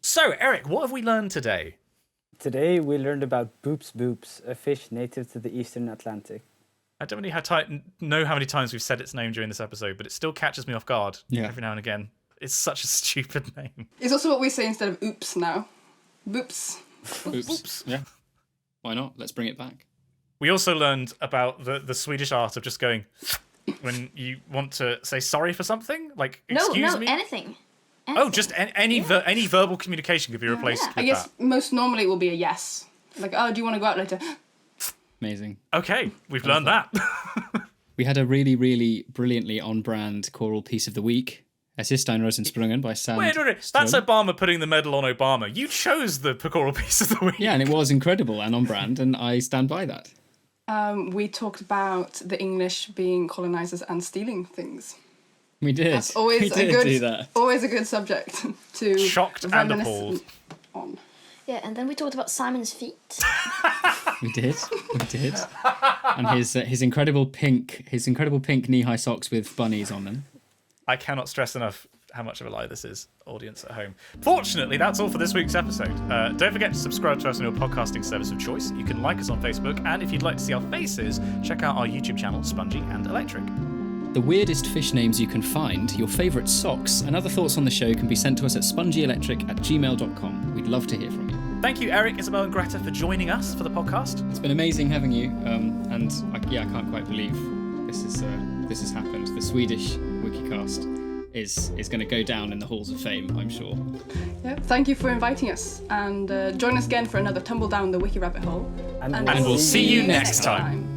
Speaker 1: So, Eric, what have we learned today?
Speaker 5: Today we learned about boops, a fish native to the eastern Atlantic.
Speaker 1: I don't really know how many times we've said its name during this episode, but it still catches me off guard every now and again. It's such a stupid name.
Speaker 3: It's also what we say instead of oops now. Boops.
Speaker 2: Oops. Yeah. Why not? Let's bring it back.
Speaker 1: We also learned about the Swedish art of just going when you want to say sorry for something, like excuse me.
Speaker 4: Anything.
Speaker 1: Oh, just any verbal communication could be replaced
Speaker 4: Yeah.
Speaker 1: with
Speaker 3: I guess
Speaker 1: that.
Speaker 3: most normally it will be a yes. Like, oh, do you want to go out later?
Speaker 2: Amazing.
Speaker 1: Okay, we've learned that.
Speaker 2: We had a really, really brilliantly on-brand choral piece of the week. Es ist ein Rosensprungen by Sam.
Speaker 1: Wait, that's Obama putting the medal on Obama. You chose the choral piece of the week.
Speaker 2: Yeah, and it was incredible and on brand, and I stand by that.
Speaker 3: We talked about the English being colonizers and stealing things.
Speaker 2: We did.
Speaker 3: That's always
Speaker 2: we did do that.
Speaker 3: always a good subject to
Speaker 1: Shocked and
Speaker 3: reminisce
Speaker 1: appalled.
Speaker 3: on.
Speaker 4: Yeah, and then we talked about Simon's feet.
Speaker 2: We did. And his incredible pink knee-high socks with bunnies on them.
Speaker 1: I cannot stress enough how much of a lie this is, audience at home. Fortunately, that's all for this week's episode. Don't forget to subscribe to us on your podcasting service of choice. You can like us on Facebook, and if you'd like to see our faces, check out our YouTube channel, Spongy and Electric.
Speaker 2: The weirdest fish names you can find, your favourite socks, and other thoughts on the show can be sent to us at spongyelectric@gmail.com. We'd love to hear from you.
Speaker 1: Thank you, Eric, Isabelle, and Greta, for joining us for the podcast.
Speaker 2: It's been amazing having you, and I can't quite believe this has happened. The Swedish Wikicast is going to go down in the halls of fame, I'm sure.
Speaker 3: Yeah, thank you for inviting us, and join us again for another tumble down the wiki rabbit hole.
Speaker 5: And
Speaker 1: we'll see you next time.